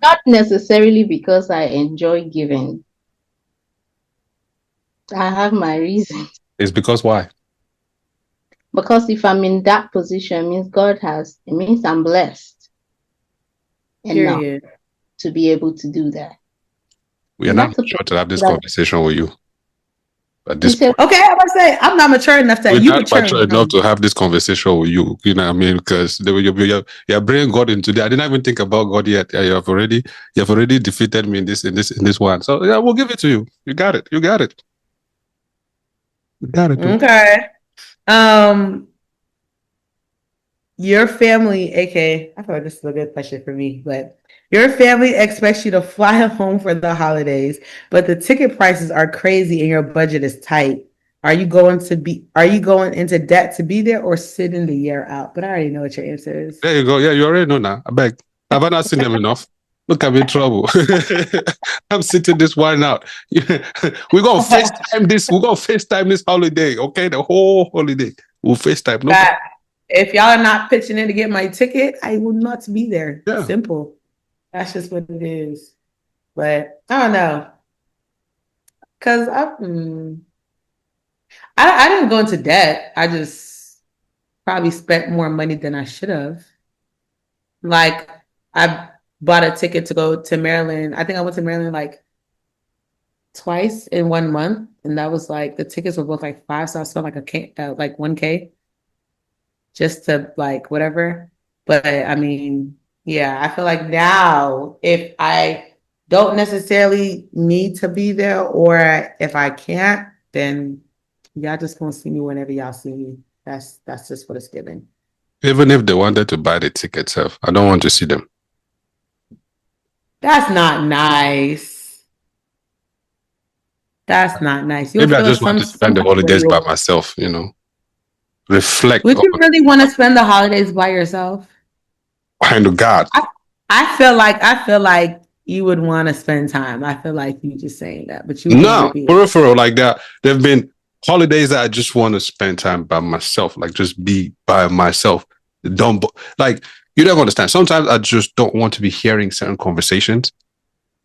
Not necessarily because I enjoy giving. I have my reasons. It's because why? Because if I'm in that position, it means I'm blessed enough Period. to be able to do that. We are And not that's a sure to have this that- conversation with you. At You this said, point, Okay, I must say, I'm not mature enough to we're you not mature mature enough to have this conversation with you. You know what I mean? Because you're bringing God into there. I didn't even think about God yet. You have already defeated me in this one. So yeah, we'll give it to you. You got it. You got it. You got it. Okay. Your family, AK, I feel like this is a good question for me, but your family expects you to fly home for the holidays, but the ticket prices are crazy and your budget is tight. Are you going into debt to be there or sitting the year out? But I already know what your answer is. There you go. Yeah, you already know now. I beg. Have I not seen them enough? Look, I'm in trouble. I'm sitting this one out. We're gonna FaceTime this. We're gonna FaceTime this holiday. Okay, the whole holiday. We'll FaceTime. No problem. If y'all are not pitching in to get my ticket, I will not be there. Yeah. Simple. That's just what it is. But I don't know. Because I didn't go into debt. I just probably spent more money than I should have. Like, I bought a ticket to go to Maryland. I think I went to Maryland like twice in 1 month. And that was like, the tickets were both like five. So I spent like like 1K just to like whatever. But I mean, yeah, I feel like now if I don't necessarily need to be there, or if I can't, then y'all just gonna see me whenever y'all see me. That's just what it's giving. Even if they wanted to buy the tickets, I don't want to see them. That's not nice. That's not nice. You'll Maybe I feel just want to spend the holidays by myself, reflect. Would you really want to spend the holidays by yourself? Kind of God. I feel like you would want to spend time. I feel like you just saying that, but you No, for real, like that. There've been holidays that I just want to spend time by myself, like just be by myself. Don't like you don't understand. Sometimes I just don't want to be hearing certain conversations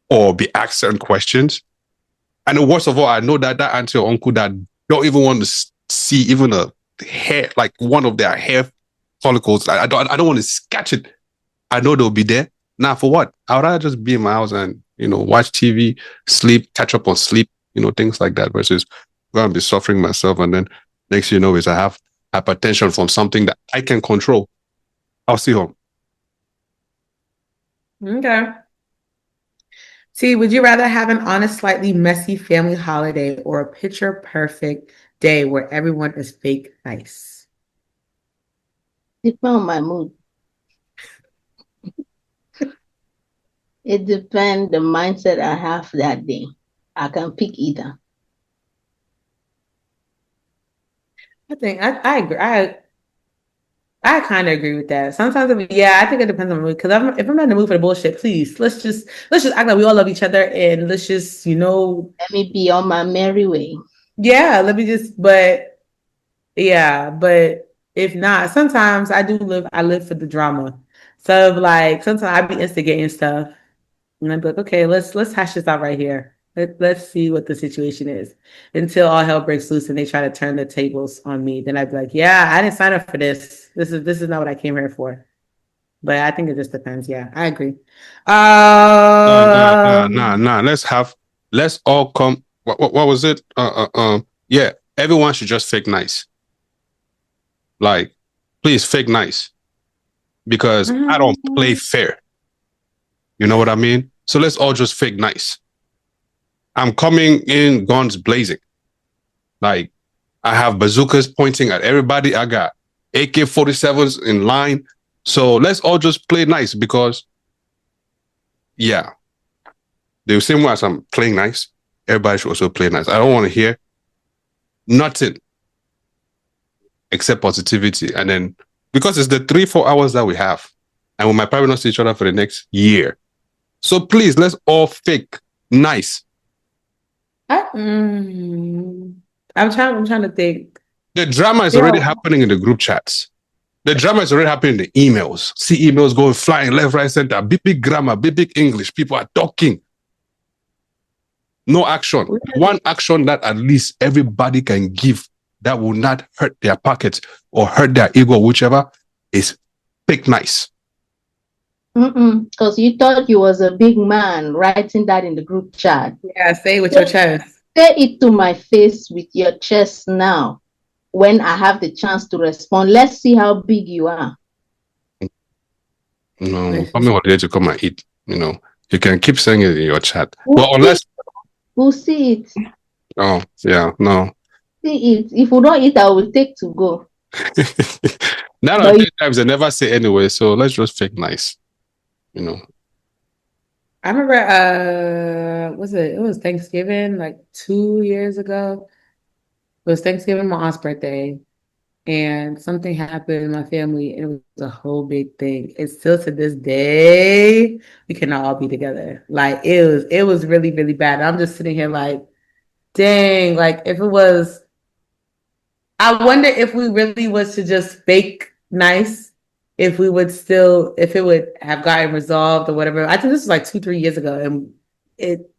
or be asked certain questions. And the worst of all, I know that auntie or uncle that don't even want to see even a hair, like one of their hair follicles. I don't want to sketch it. I know they'll be there. Now, for what? I'd rather just be in my house and, watch TV, sleep, catch up on sleep, things like that, versus going to be suffering myself. And then next you know is I have hypertension from something that I can control. I'll see home. Okay. See, would you rather have an honest, slightly messy family holiday or a picture perfect day where everyone is fake nice? Depends on my mood. It depends the mindset I have that day. I can pick either. I think I agree. I kind of agree with that. Sometimes, I think it depends on the mood. Because if I'm not in the mood for the bullshit, please let's just act like we all love each other and let's just let me be on my merry way. Yeah, let me just. But if not, sometimes I live for the drama. So like sometimes I be instigating stuff, and I'd be like, okay, let's hash this out right here. Let's see what the situation is until all hell breaks loose and they try to turn the tables on me. Then I'd be like, yeah, I didn't sign up for this. This is not what I came here for. But I think it just depends. Yeah, I agree. Nah. Let's all come. What was it? Yeah, everyone should just fake nice. Like, please fake nice, because I don't play fair. You know what I mean? So let's all just fake nice. I'm coming in guns blazing. Like, I have bazookas pointing at everybody. I got AK-47s in line. So let's all just play nice, because, yeah, the same way as I'm playing nice, everybody should also play nice. I don't want to hear nothing except positivity. And then, because it's the 3-4 hours that we have, and we might probably not see each other for the next year. So please, let's all fake nice. I'm trying to think. The drama is already happening in the group chats. The drama is already happening in the emails. See emails going flying left, right, center. Big grammar, big English. People are talking. No action. One action that at least everybody can give that will not hurt their pockets or hurt their ego, whichever, is fake nice. Because you thought you was a big man writing that in the group chat. Yeah, say it with your chest. Say it to my face with your chest now. When I have the chance to respond, let's see how big you are. No, coming holiday to come and eat. You can keep saying it in your chat. We'll see it. Oh, yeah, no. See it. If we don't eat, I will take to go. 9 out of 10 times they never say anyway, so let's just fake nice. I remember, it was Thanksgiving like 2 years ago. It was Thanksgiving, my aunt's birthday, and something happened in my family, and it was a whole big thing. It's still to this day, we cannot all be together. Like it was really, really bad. I'm just sitting here like, dang, like if it was, I wonder if we really was to just fake nice if it would have gotten resolved or whatever. I think this was like 2-3 years ago, and it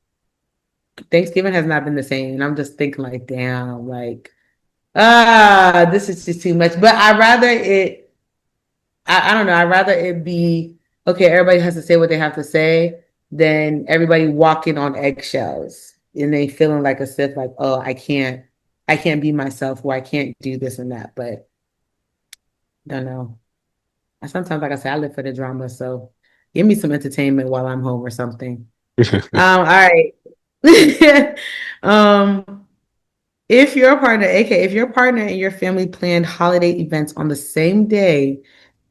Thanksgiving has not been the same. And I'm just thinking like, damn, like, this is just too much. But I don't know, I'd rather it be okay, everybody has to say what they have to say than everybody walking on eggshells and they feeling like a stiff, like, oh, I can't be myself, or I can't do this and that. But don't know. I sometimes, like I said, I live for the drama, so give me some entertainment while I'm home or something. All right. um, if your partner, aka if your partner and your family planned holiday events on the same day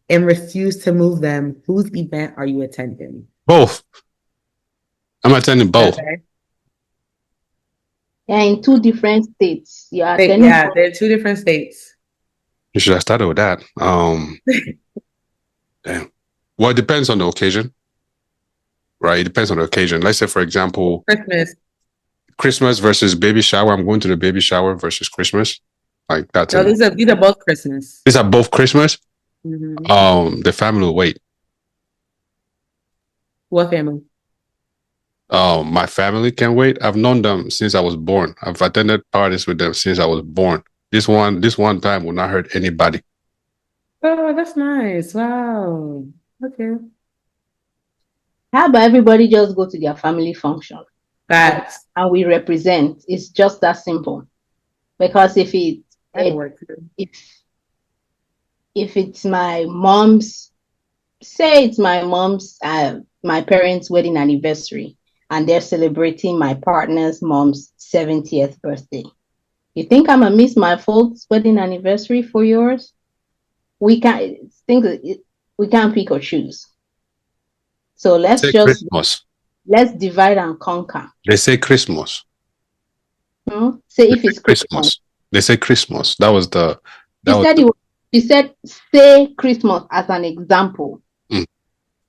and refuse to move them, whose event are you attending? Both. I'm attending both. Okay. Yeah, in 2 different states. You are attending. Yeah, they're 2 different states. You should have started with that. Damn. Well, it depends on the occasion, right? It depends on the occasion. Let's say, for example, Christmas versus baby shower. I'm going to the baby shower versus Christmas. Like that's no, these are both Christmas. These are both Christmas. Mm-hmm. The family will wait. What family? My family can wait. I've known them since I was born. I've attended parties with them since I was born. This one time will not hurt anybody. Oh, that's nice. Wow. Okay. How about everybody just go to their family function? Facts. And we represent. It's just that simple. Because if it's my mom's, say it's my mom's, my parents' wedding anniversary, and they're celebrating my partner's mom's 70th birthday. You think I'm gonna miss my folks' wedding anniversary for yours? We can't pick or choose. So let's divide and conquer. They say Christmas. Say if it's Christmas. They say Christmas. That was the. He said say Christmas as an example,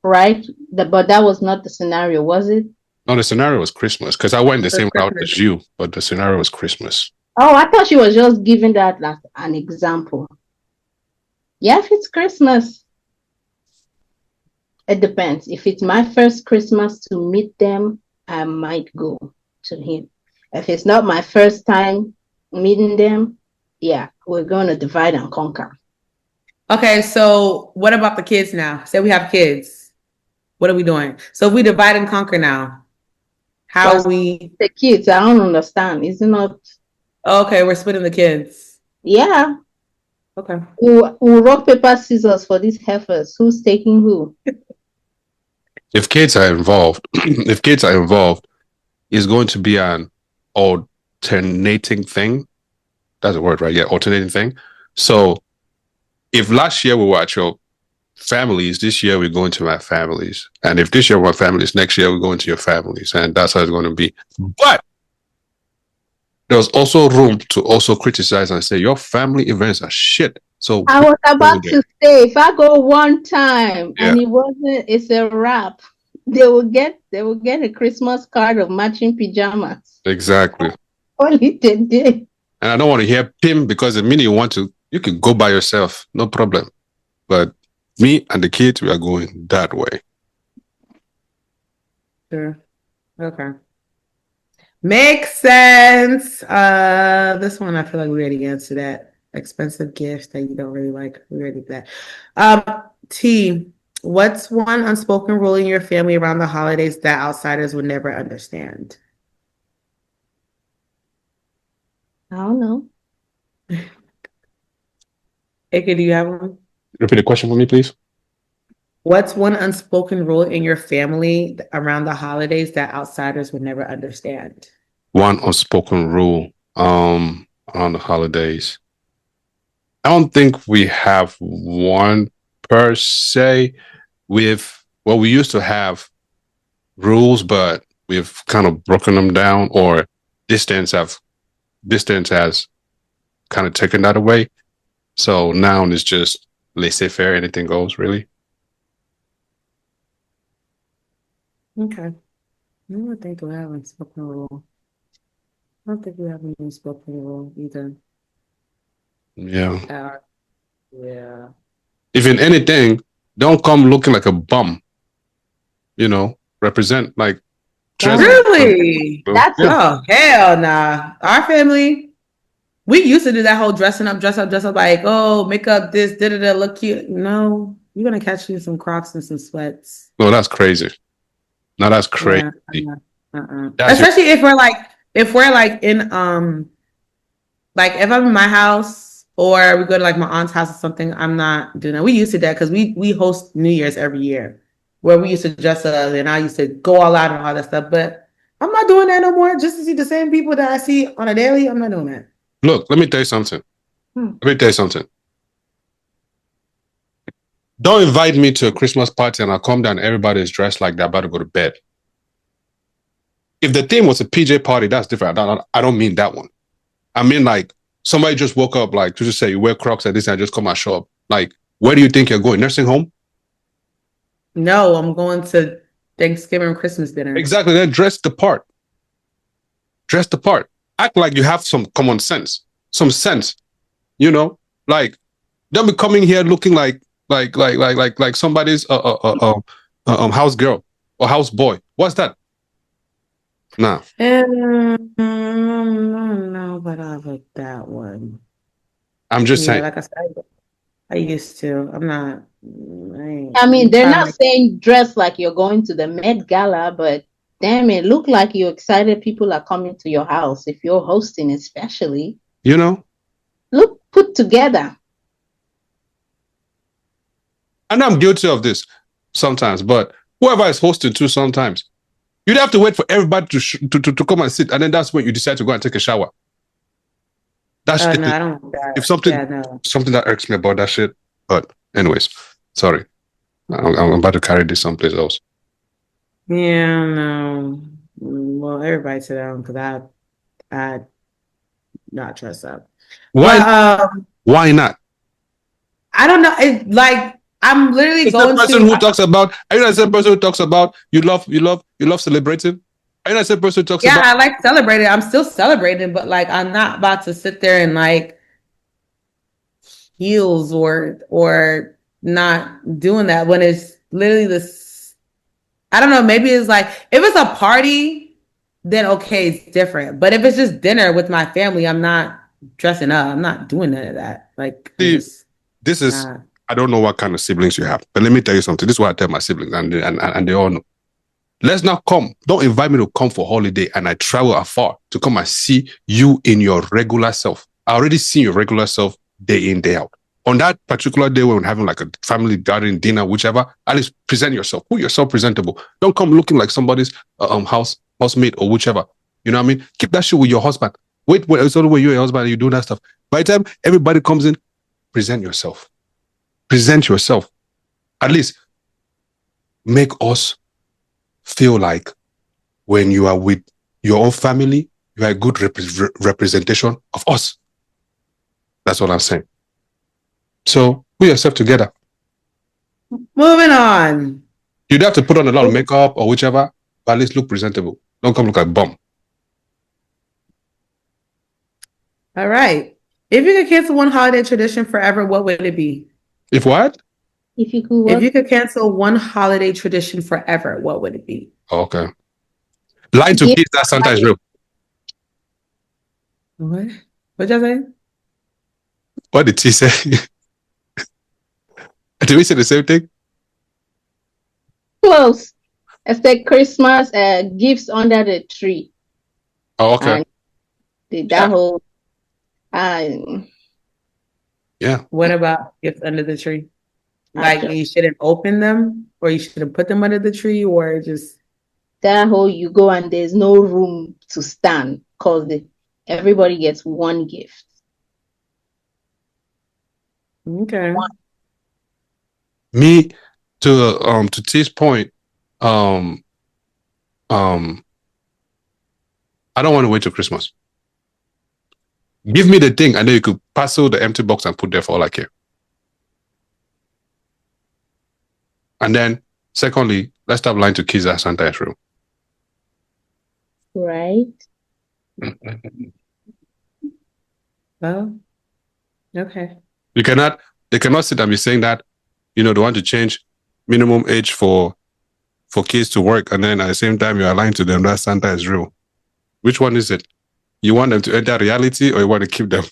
right? But that was not the scenario, was it? No, the scenario was Christmas because I went the same route as you, but the scenario was Christmas. Oh, I thought she was just giving that as an example. Yeah, if it's Christmas, it depends. If it's my first Christmas to meet them, I might go to him. If it's not my first time meeting them, yeah, we're going to divide and conquer. Okay, so what about the kids now? Say we have kids. What are we doing? So if we divide and conquer now, how are we? The kids, I don't understand. Is it not? Okay, we're splitting the kids. Yeah. Okay. We'll rock, paper, scissors for these heifers. Who's taking who? If kids are involved, it's going to be an alternating thing. That's a word, right? Yeah, alternating thing. So if last year we were at your families, this year we're going to my families. And if this year we're my families, next year we're going to your families. And that's how it's going to be. But there's also room to also criticize and say your family events are shit. So I was about to say, if I go one time and it's a wrap, they will get a Christmas card of matching pajamas. Exactly. Only today. And I don't want to hear Pim, because the minute you want to, you can go by yourself, no problem. But me and the kids, we are going that way. Sure. Okay. Makes sense. This one I feel like we already answered that. Expensive gifts that you don't really like. We already did that. T, what's one unspoken rule in your family around the holidays that outsiders would never understand? I don't know. Ike, do you have one? Repeat the question for me, please. What's one unspoken rule in your family around the holidays that outsiders would never understand? One unspoken rule around the holidays. I don't think we have one per se. We used to have rules, but we've kind of broken them down, or distance has kind of taken that away. So now it's just laissez-faire, anything goes, really. Okay. I don't think we have an unspoken rule. I don't think we have an unspoken rule either. Yeah. Yeah. If in anything, don't come looking like a bum. You know, represent like dress. Really? That's Oh, hell nah. Our family, we used to do that whole dress up, like, oh, make up this, da-da-da, look cute. No, you're gonna catch you some Crocs and some sweats. No, that's crazy. No, that's crazy. Yeah, That's especially if we're like in like if I'm in my house or we go to like my aunt's house or something, I'm not doing that. We used to do that because we host New Year's every year where we used to dress up and I used to go all out and all that stuff. But I'm not doing that no more. Just to see the same people that I see on a daily, I'm not doing that. Look, let me tell you something. Let me tell you something. Don't invite me to a Christmas party and I'll come down. Everybody is dressed like they're about to go to bed. If the theme was a PJ party, that's different. I don't mean that one. I mean like somebody just woke up like to just say you wear Crocs at this and just come and show up. Like, where do you think you're going? Nursing home? No, I'm going to Thanksgiving and Christmas dinner. Exactly. Then dress the part. Dress the part. Act like you have some common sense, some sense. You know, like don't be coming here looking like somebody's house girl or house boy. What's that? Nah. I don't know about that one. I'm just saying. Like I said, I used to. I'm not. I mean, they're not saying dress like you're going to the Met Gala, but damn it, look like you're excited people are coming to your house. If you're hosting, especially. You know? Look put together. And I'm guilty of this sometimes, but whoever is hosting too sometimes, you'd have to wait for everybody to come and sit, and then that's when you decide to go and take a shower. That's no, I don't want that. If something something that irks me about that shit. But anyways, sorry. I'm about to carry this someplace else. Yeah, no. Well, everybody sit down because I not dress up. Why? But, why not? I don't know. It's like I'm literally it's going the person who talks about. Are you not the same person who talks about you love celebrating? Are you not the same person who talks about? Yeah, I like celebrating. I'm still celebrating, but like I'm not about to sit there and like heels or not doing that when it's literally this. I don't know. Maybe it's like if it's a party, then okay, it's different. But if it's just dinner with my family, I'm not dressing up. I'm not doing none of that. Like this is. I don't know what kind of siblings you have, but let me tell you something. This is what I tell my siblings, and they all know. Let's not come. Don't invite me to come for holiday and I travel afar to come and see you in your regular self. I already see your regular self day in, day out. On that particular day when we're having like a family gathering, dinner, whichever, at least present yourself. Put yourself presentable. Don't come looking like somebody's housemate or whichever. You know what I mean? Keep that shit with your husband. Wait, it's only when you're your husband and you do that stuff. By the time everybody comes in, present yourself. Present yourself. At least make us feel like when you are with your own family, you are a good representation of us. That's what I'm saying. So put yourself together. Moving on. You'd have to put on a lot of makeup or whichever, but at least look presentable. Don't come look like a bum. All right. If you could cancel one holiday tradition forever, what would it be? If what? If you could, if you could cancel one holiday tradition forever, what would it be? Okay. Lying to kids that Santa is real. What? What y'all say? What did he say? Did we say the same thing? Close. I said Christmas gifts under the tree. Oh, okay. And that whole yeah. What about gifts under the tree? Like you shouldn't open them, or you shouldn't put them under the tree, or just that whole you go and there's no room to stand because everybody gets one gift. Okay. Me to T's point, I don't want to wait till Christmas. Give me the thing, and then you could parcel the empty box and put there for all I care. And then, secondly, let's stop lying to kids that Santa is real. Right. Well, okay. They cannot sit and be saying that they want to change minimum age for kids to work, and then at the same time you're lying to them that Santa is real. Which one is it? You want them to enter reality, or you want to keep them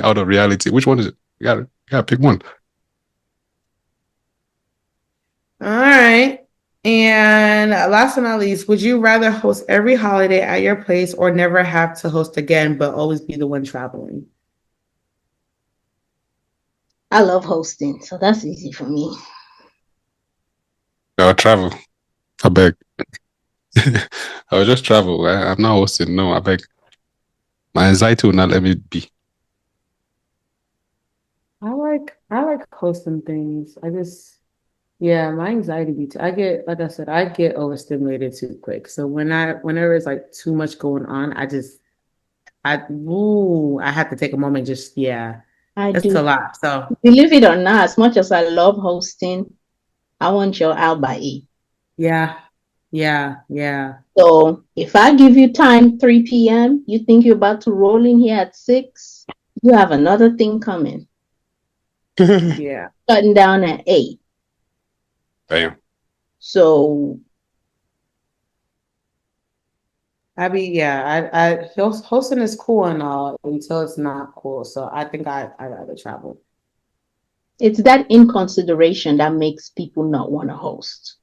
out of reality? Which one is it? You gotta pick one. All right. And last but not least, would you rather host every holiday at your place or never have to host again, but always be the one traveling? I love hosting, so that's easy for me. I'll travel. I beg. I'll just travel. I'm not hosting. No, I beg. My anxiety will not let me be. I like hosting things. My anxiety be too. Like I said, I get overstimulated too quick. So whenever it's like too much going on, I have to take a moment. It's a lot. So believe it or not, as much as I love hosting, I want you out by 8. Yeah. So if I give you time 3 p.m., you think you're about to roll in here at 6, you have another thing coming. Yeah. Shutting down at 8. Damn. So hosting is cool and all until it's not cool. So I think I'd rather travel. it's that inconsideration that makes people not want to host.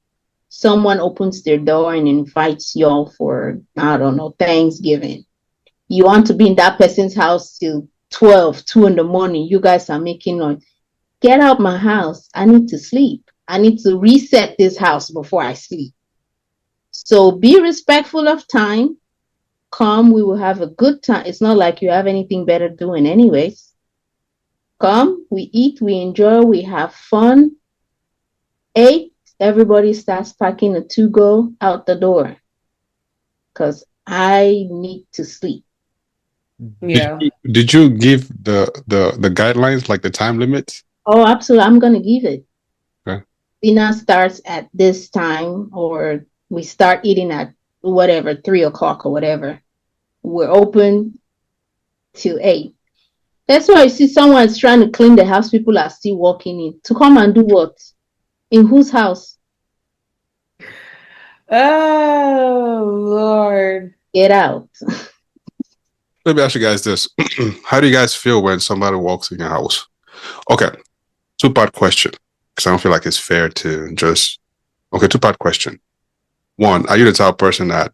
Someone opens their door and invites y'all for, I don't know, Thanksgiving. You want to be in that person's house till 12, 2 in the morning. You guys are making noise. Get out my house. I need to sleep. I need to reset this house before I sleep. So be respectful of time. Come, we will have a good time. It's not like you have anything better doing anyways. Come, we eat, we enjoy, we have fun. 8, everybody starts packing a to-go out the door. Because I need to sleep. Yeah. Did you give the guidelines, like the time limits? Oh, absolutely. I'm going to give it. Okay. Dinner starts at this time, or we start eating at whatever, 3 o'clock or whatever. We're open till 8. That's why you see someone's trying to clean the house. People are still walking in to come and do what? In whose house? Oh, Lord. Get out. Let me ask you guys this. How do you guys feel when somebody walks in your house? Okay. 2-part question. Because I don't feel like it's fair to just... Okay, 2-part question. 1, are you the type of person that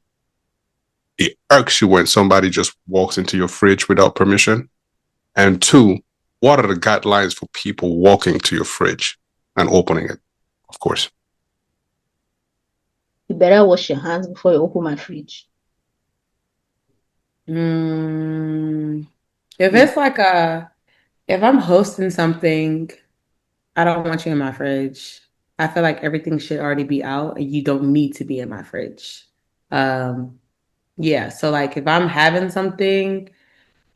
it irks you when somebody just walks into your fridge without permission? And 2, what are the guidelines for people walking to your fridge and opening it? Of course. You better wash your hands before you open my fridge. If it's like if I'm hosting something, I don't want you in my fridge. I feel like everything should already be out and you don't need to be in my fridge. So like if I'm having something,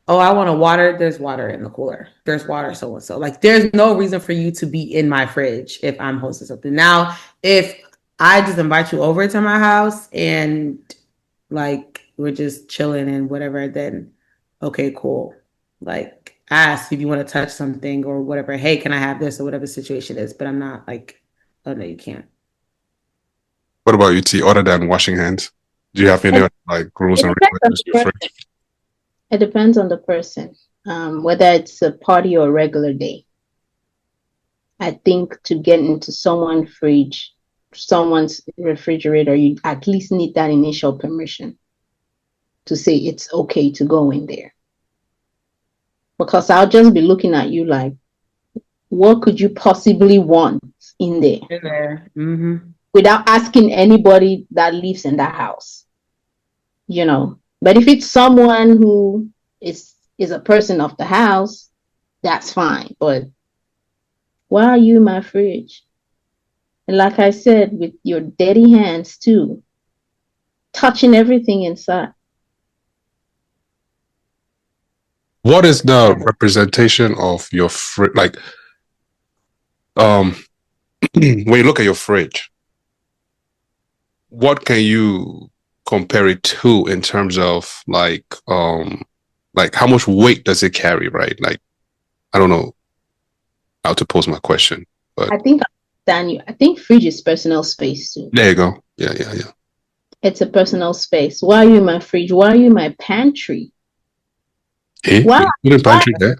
I want a water, there's water in the cooler. There's water so and so. Like there's no reason for you to be in my fridge if I'm hosting something. Now, if I just invite you over to my house and like we're just chilling and whatever, then okay, cool. Like ask if you want to touch something or whatever. Hey, can I have this or whatever the situation is? But I'm not like, oh no, you can't. What about you, T? Other than washing hands, do you have any like rules and regulations? It depends on the person, whether it's a party or a regular day. I think to get into someone's fridge, someone's refrigerator, you at least need that initial permission to say it's okay to go in there. Because I'll just be looking at you like, what could you possibly want in there? In there. Mm-hmm. Without asking anybody that lives in that house, you know. But if it's someone who is a person of the house, that's fine. But why are you in my fridge? And like I said, with your dirty hands too, touching everything inside. What is the representation of your fridge? Like, when you look at your fridge, what can you compare it to in terms of like how much weight does it carry, right? Like, I don't know how to pose my question. But I think I understand you. I think fridge is personal space too. there you go. Yeah. It's a personal space. Why are you in my fridge? Why are you in my pantry? Hey, Why? you put in Why? pantry there.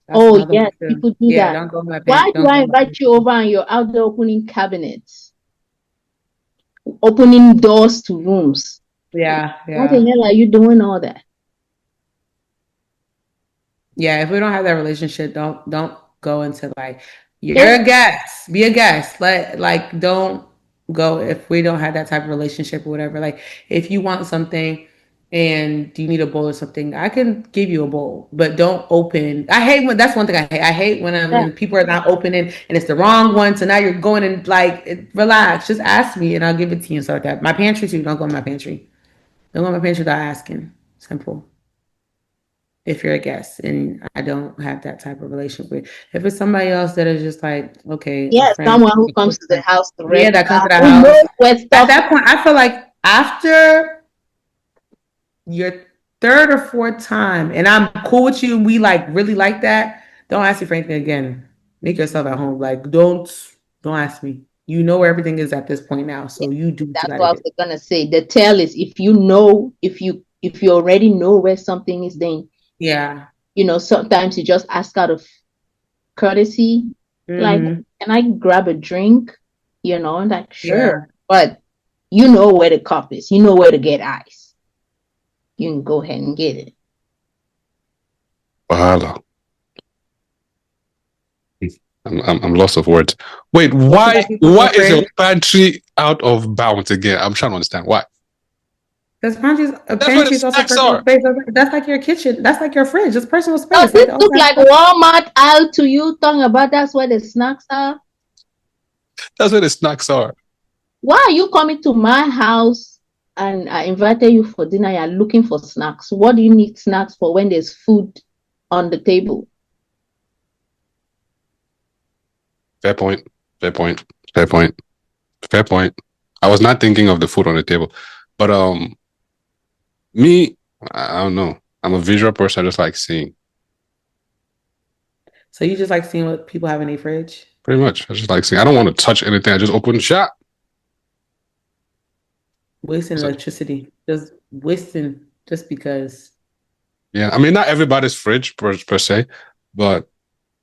That's Oh another yes, one too. people do Yeah, that. don't go in my Why pantry. do Don't go I in my invite pantry. you over and you're out there opening cabinets, opening doors to rooms? Yeah, Why the yeah. hell are you doing all that? Yeah, if we don't have that relationship, don't go into like you're Yes, a guest. Be a guest. Don't go if we don't have that type of relationship or whatever. Like if you want something and you need a bowl or something, I can give you a bowl, but don't open. I hate when that's one thing I hate. I hate yes. when people are not opening and it's the wrong one. So now you're going and relax. Just ask me and I'll give it to you and start that. My pantry too. Don't go in my pantry. Don't go in my pantry without asking. Simple. If you're a guest and I don't have that type of relationship with. If it's somebody else that is just like, okay, a Yes, friend, someone who a close comes to the friend. house to Yeah, rent, that comes to the who house. knows where At stuff. that point, I feel like after your third or fourth time, and I'm cool with you, and we like really like that, don't ask me for anything again. Make yourself at home. Like, don't ask me. You know where everything is at this point now, so you do what you That's got what to I do. was gonna say. The tell is if you know, if you already know where something is, then Yeah. sometimes you just ask out of courtesy, like, Mm-hmm. can I grab a drink? Like sure, Yeah. but you know where the cup is, you know where to get ice. You can go ahead and get it. Wahala. I'm lost of words. Wait, What you why got people in why your is your fridge? pantry out of bounds again? I'm trying to understand why. Because a That's where the pantry is also snacks personal are. space. That's like your kitchen. That's like your fridge. It's personal Does space. Like it all look that like stuff. Walmart aisle to you? Talking about that's where the snacks are. That's where the snacks are. Why are you coming to my house and I invited you for dinner? You're looking for snacks. What do you need snacks for when there's food on the table? Fair point. Fair point. Fair point. Fair point. I was not thinking of the food on the table, but me, I don't know. I'm a visual person. I just like seeing. So you just like seeing what people have in their fridge, Pretty much. I just like seeing. I don't want to touch anything. I just open the shop. wasting So, electricity, just wasting just because. yeah, I mean, not everybody's fridge per se, but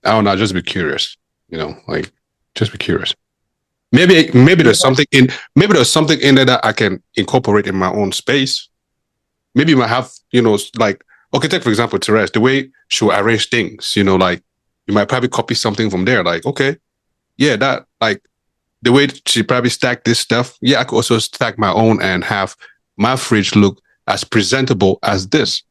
I don't know. Just be curious. Like just be curious. Maybe there's something in there that I can incorporate in my own space. Maybe you might have, like, okay, take for example Therese, the way she will arrange things, like you might probably copy something from there. Like, okay, yeah, that like the way she probably stacked this stuff. Yeah, I could also stack my own and have my fridge look as presentable as this.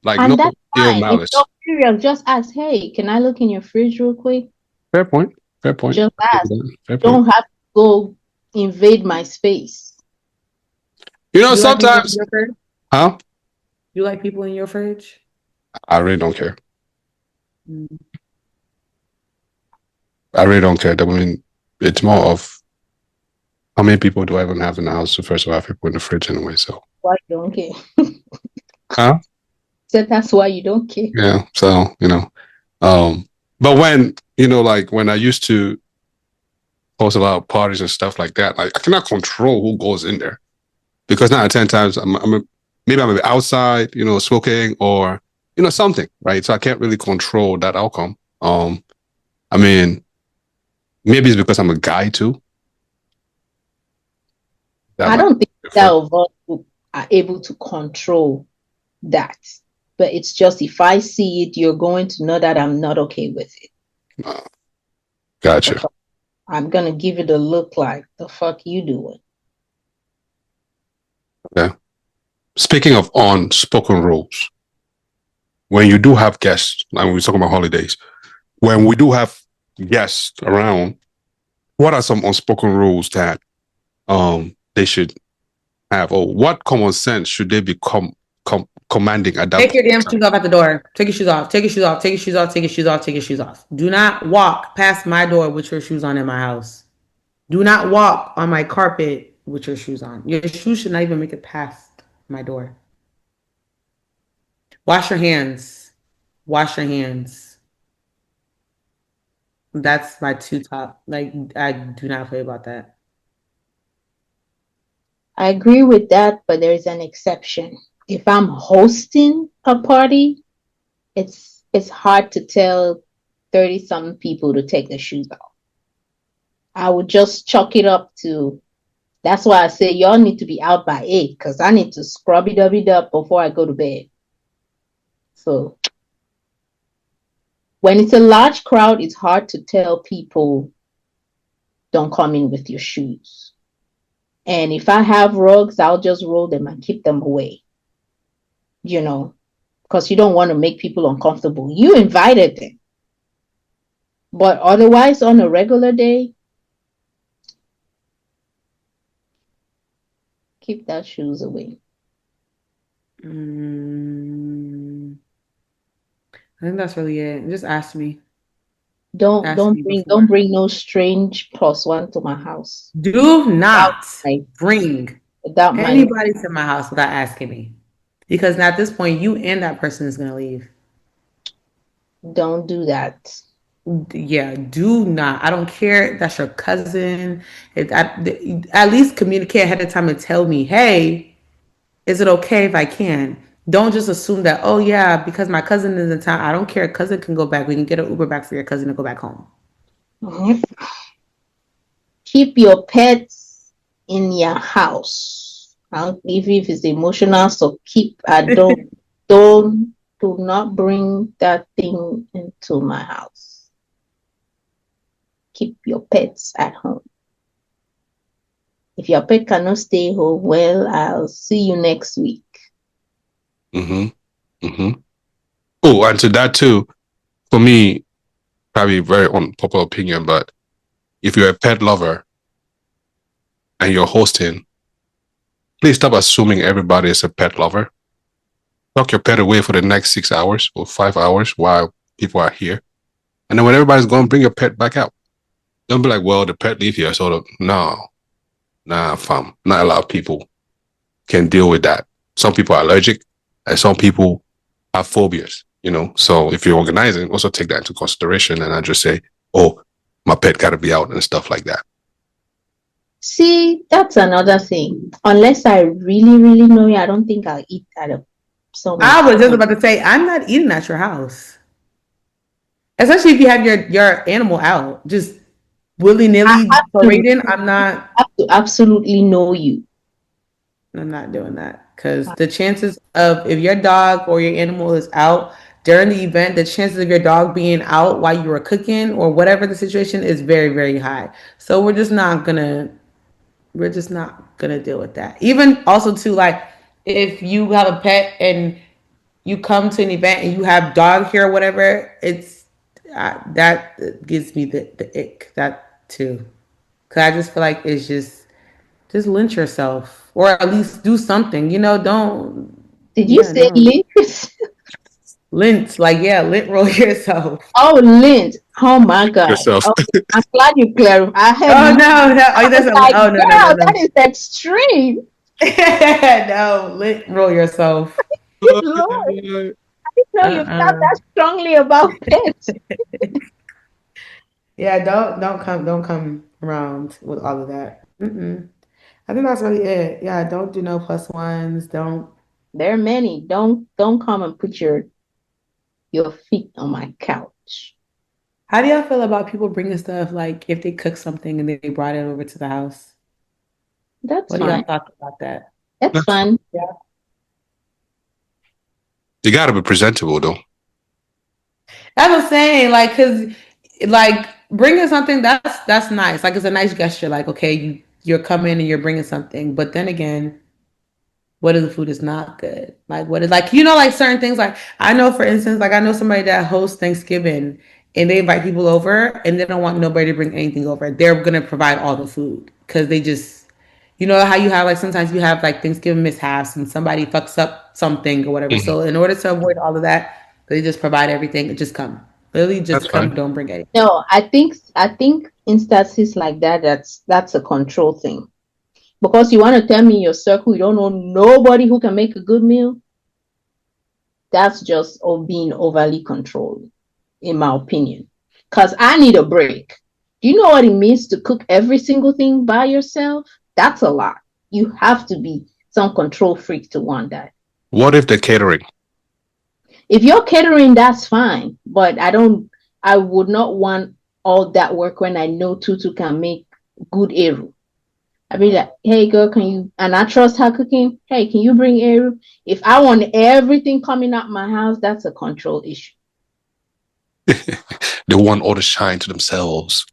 Like no And that's ill fine. If malice. you're curious, just ask, hey, can I look in your fridge real quick? Fair point. Fair point. Just ask. Fair You point. don't have to go invade my space. You like people in Sometimes, your fridge? huh? You like people in your fridge? I really don't care. Mm. I really don't care. I mean, it's more of how many people do I even have in the house? So first of all, I have people in the fridge anyway. So, Why you don't care? huh? So that's why you don't care. Yeah. So but when like when I used to host a lot of parties and stuff like that, like I cannot control who goes in there because 9 out of 10 times maybe I'm outside, smoking or something, right? So I can't really control that outcome. I mean, maybe it's because I'm a guy too. That I might don't think be that different. of us who are able to control that. But it's just if I see it, you're going to know that I'm not okay with it. Uh, gotcha. I'm gonna give it a look like the fuck you doing. Yeah. Speaking of unspoken rules, when you do have guests, like when we talk about holidays, when we do have guests around, what are some unspoken rules that they should have, or what common sense should they be commanding at that Take your point damn in time? shoes off at the door. Take your shoes off. Take your shoes off. Take your shoes off. Take your shoes off. Take your shoes off. Do not walk past my door with your shoes on in my house. Do not walk on my carpet with your shoes on. Your shoes should not even make it past my door. Wash your hands. Wash your hands. That's my two top. Like, I do not play about that. I agree with that, but there is an exception. If I'm hosting a party, it's hard to tell 30-something people to take their shoes off. I would just chalk it up to, that's why I say y'all need to be out by 8 because I need to scrubby dubby dub before I go to bed. So when it's a large crowd, it's hard to tell people don't come in with your shoes. And if I have rugs, I'll just roll them and keep them away. Because you don't want to make people uncomfortable. You invited them. But otherwise, on a regular day, keep that shoes away. I think that's really it. Just ask me. Don't bring no strange +1 to my house. Do not bring without anybody to my house without asking me. Because at this point, you and that person is going to leave. Don't do that. Yeah, do not. I don't care if that's your cousin. At least communicate ahead of time and tell me, hey, is it okay if I can? Don't just assume that, oh, yeah, because my cousin is in town. I don't care. Cousin can go back. We can get an Uber back for your cousin to go back home. Mm-hmm. Keep your pets in your house. Even if it's emotional, so do not bring that thing into my house. Keep your pets at home. If your pet cannot stay home, well, I'll see you next week. Oh, and to that too, for me, probably very unpopular opinion, but if you're a pet lover and you're hosting, please stop assuming everybody is a pet lover. Lock your pet away for the next 6 hours or 5 hours while people are here. And then when everybody's gone, bring your pet back out. Don't be like, well, the pet leave here. So nah, fam. Not a lot of people can deal with that. Some people are allergic and some people have phobias, So if you're organizing, also take that into consideration and not just say, oh, my pet got to be out and stuff like that. See, that's another thing. Unless I really, really know you, I don't think I'll eat at I was just about to say, I'm not eating at your house. Especially if you have your animal out. Just willy-nilly parading. I'm not. I have to absolutely know you. I'm not doing that. Because the chances of, if your dog or your animal is out during the event, the chances of your dog being out while you were cooking or whatever the situation is very, very high. So we're just not gonna deal with that. Even also too, like, if you have a pet and you come to an event and you have dog hair or whatever, it's that gives me the ick, that too. Because I just feel like it's just lynch yourself or at least do something, don't. Did you say lynch? Lint, lint roll yourself. Oh, lint. Oh my God. Yourself. Okay, I'm glad you clarified. Oh no. That is extreme. No, lint roll yourself. Lord, I didn't know you felt that strongly about pets. Yeah, don't come around with all of that. I think that's really it. Yeah, don't do no +1s. Don't. There are many. Don't come and put your feet on my couch. How do y'all feel about people bringing stuff, like if they cook something and they brought it over to the house? That's what fine. do y'all thought about that? That's fun. Yeah. You got to be presentable, though. I was saying, because bringing something that's nice. Like, it's a nice gesture. Like, okay, you're coming and you're bringing something, but then again, what if the food is not good? Like, what is, like, certain things. Like, I know, for instance, like, I know somebody that hosts Thanksgiving and they invite people over and they don't want nobody to bring anything over. They're gonna provide all the food because they just, how you have, like, sometimes you have like Thanksgiving mishaps and somebody fucks up something or whatever. So in order to avoid all of that, they just provide everything. Just come. Literally just come. Fine. Don't bring anything. No, I think instances like that, that's a control thing. Because you want to tell me in your circle you don't know nobody who can make a good meal. That's just being overly controlled, in my opinion. because I need a break. Do you know what it means to cook every single thing by yourself? That's a lot. You have to be some control freak to want that. What if they're catering? If you're catering, that's fine. But I would not want all that work when I know Tutu can make good eru. I'd be like, hey girl, can you, and I trust her cooking. Hey, can you bring eru? If I want everything coming out my house, that's a control issue. They want all the shine to themselves.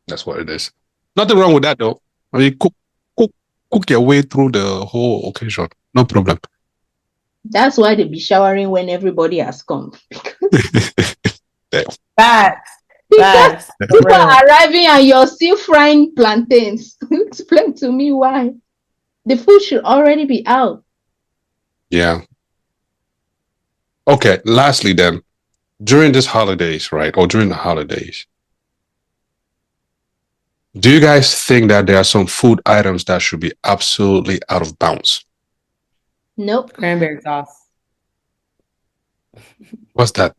That's what it is. Nothing wrong with that though. I mean, cook your way through the whole occasion. No problem. That's why they be showering when everybody has come. Facts. Because people are arriving and you're still frying plantains. Explain to me why. The food should already be out. Yeah. Okay. Lastly, then, during these holidays, right, or during the holidays, do you guys think that there are some food items that should be absolutely out of bounds? Nope. Cranberry sauce. What's that?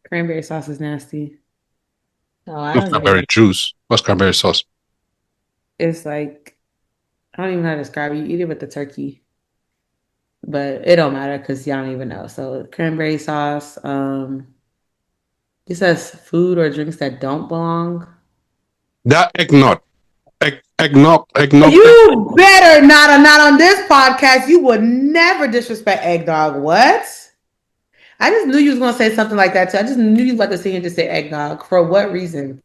Cranberry sauce is nasty. Oh, I Not don't cranberry juice. What's cranberry sauce? It's like, I don't even know how to describe it. You eat it with the turkey. But it don't matter because y'all don't even know. So cranberry sauce. It says food or drinks that don't belong. That eggnog. Eggnog. You better not on this podcast. You would never disrespect eggnog. What? I just knew you was gonna say something like that too. I just knew you was about to sit here and just say eggnog. For what reason?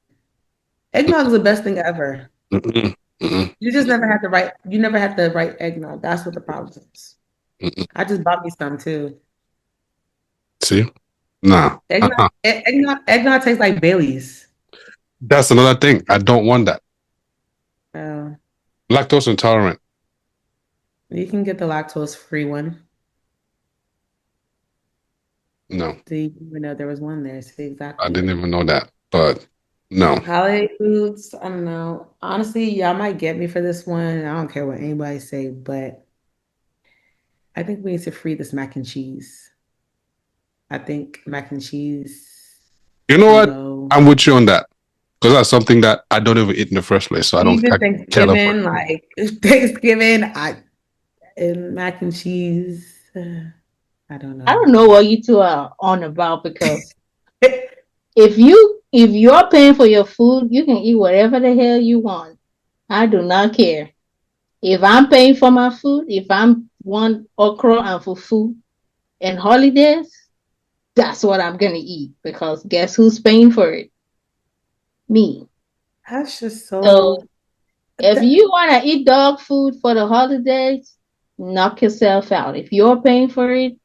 Eggnog is the best thing ever. You just never have to write. You never have to write eggnog. That's what the problem is. I just bought me some too. See? Nah. Eggnog tastes like Bailey's. That's another thing. I don't want that. Oh. Lactose intolerant. You can get the lactose-free one. No. Didn't even know there was one there. See, exactly. I didn't even know that, but no. Holiday foods, I don't know. Honestly, y'all might get me for this one. I don't care what anybody say, but I think we need to free this mac and cheese. I think mac and cheese. You know what? I'm with you on that. Because that's something that I don't even eat in the first place. So I don't Thanksgiving, like Thanksgiving, and mac and cheese. I don't know. I don't know what you two are on about because if you're paying for your food, you can eat whatever the hell you want. I do not care. If I'm paying for my food, if I want okra and fufu and holidays, that's what I'm gonna eat because guess who's paying for it? Me. That's just so if you want to eat dog food for the holidays, knock yourself out. If you're paying for it,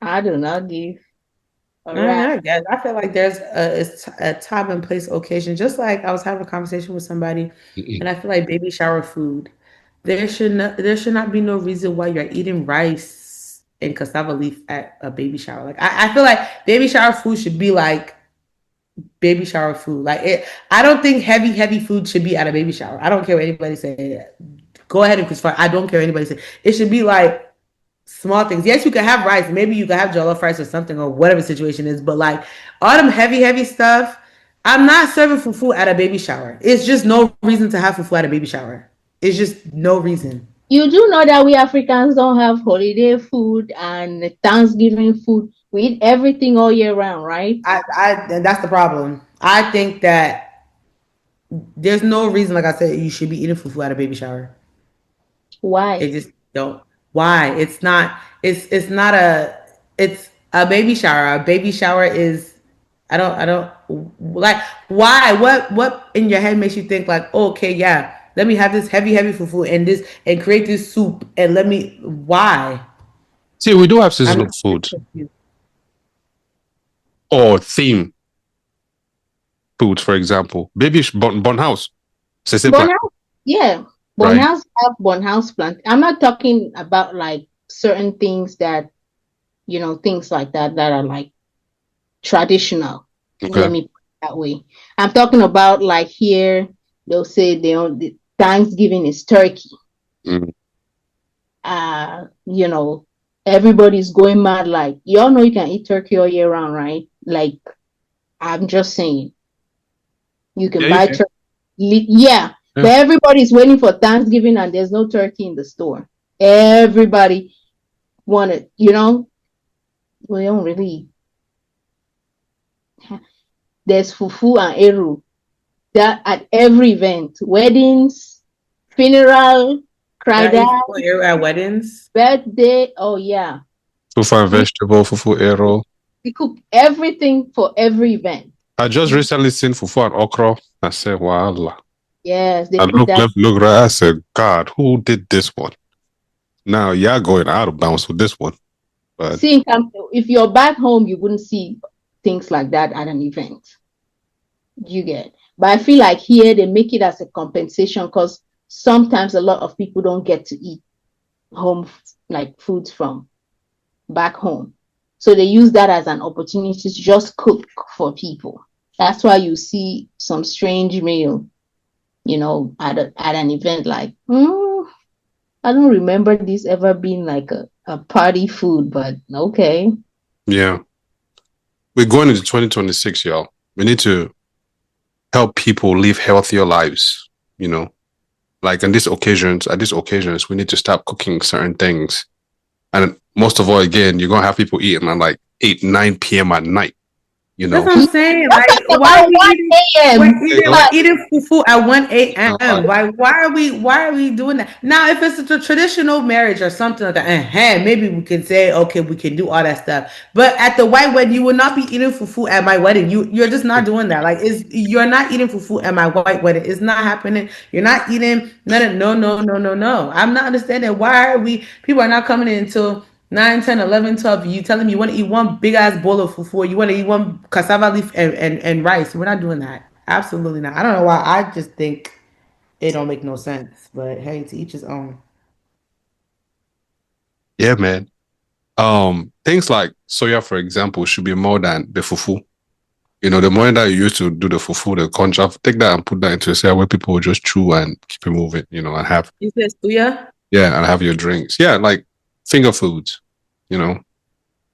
I do not give I guess. I feel like there's a time and place occasion. Just like I was having a conversation with somebody, and I feel like baby shower food. There should not be no reason why you're eating rice and cassava leaf at a baby shower. Like I feel like baby shower food should be like baby shower food. Like I don't think heavy food should be at a baby shower. I don't care what anybody say. Go ahead and crucify. I don't care what anybody say. It should be like small things. Yes, you can have rice. Maybe you can have jollof rice or something or whatever the situation is. But like all them heavy stuff, I'm not serving fufu at a baby shower. It's just no reason to have fufu at a baby shower. It's just no reason. You do know that we Africans don't have holiday food and Thanksgiving food. We eat everything all year round, right? And that's the problem. I think that there's no reason, like I said, you should be eating fufu at a baby shower. Why? It just don't. Why? It's not it's a baby shower. A baby shower is I don't like why? What in your head makes you think like, oh, okay, yeah, let me have this heavy fufu and create this soup and let me why? See, we do have seasonal food. Or theme foods, for example. Baby Bon House. Yeah. Bon House have Bon House plant. I'm not talking about like certain things that, things like that are like traditional. Okay. Let me put it that way. I'm talking about like here, they'll say the Thanksgiving is turkey. Everybody's going mad like, y'all know you can eat turkey all year round, right? Like, I'm just saying, you can Yeah, buy turkey. Yeah, but everybody's waiting for Thanksgiving and there's no turkey in the store. Everybody wanted, we don't really. There's fufu and eru that at every event, weddings, funeral, cried out, at weddings. birthday. Oh yeah, Fufu and vegetable, fufu arrow. we cook everything for every event. I just recently seen fufu and okra. I said, wow. Yes, they I put look that. left, look right. I said, God, who did this one? Now, y'all going out of bounds with this one. But See, if you're back home, you wouldn't see things like that at an event. You get. But I feel like here they make it as a compensation because sometimes a lot of people don't get to eat home like foods from back home. So they use that as an opportunity to just cook for people. That's why you see some strange meal, at an event like, I don't remember this ever being like a party food, but okay. yeah. We're going into 2026, y'all. We need to help people live healthier lives, Like at these occasions, we need to stop cooking certain things. And most of all, again, you're gonna have people eating at like 8, 9 p.m. at night. That's what I'm saying. Like, why are we eating? We're eating fufu at 1 a.m. Why are we doing that? Now, if it's a traditional marriage or something like that, maybe we can say, okay, we can do all that stuff. But at the white wedding, you will not be eating fufu at my wedding. You're just not doing that. Like, you're not eating fufu at my white wedding. It's not happening. You're not eating no. I'm not understanding why people are not coming in until 9, 10, 11, 12. You telling me you want to eat one big ass bowl of fufu, you want to eat one cassava leaf and rice. We're not doing that. Absolutely not. I don't know why. I just think it don't make no sense. But hey, to each his own. Yeah, man. Things like soya, for example, should be more than the fufu. The more that you used to do the fufu, the concha, take that and put that into a set where people will just chew and keep it moving, and have. You said suya? Yeah, and have your drinks. Yeah, like finger foods,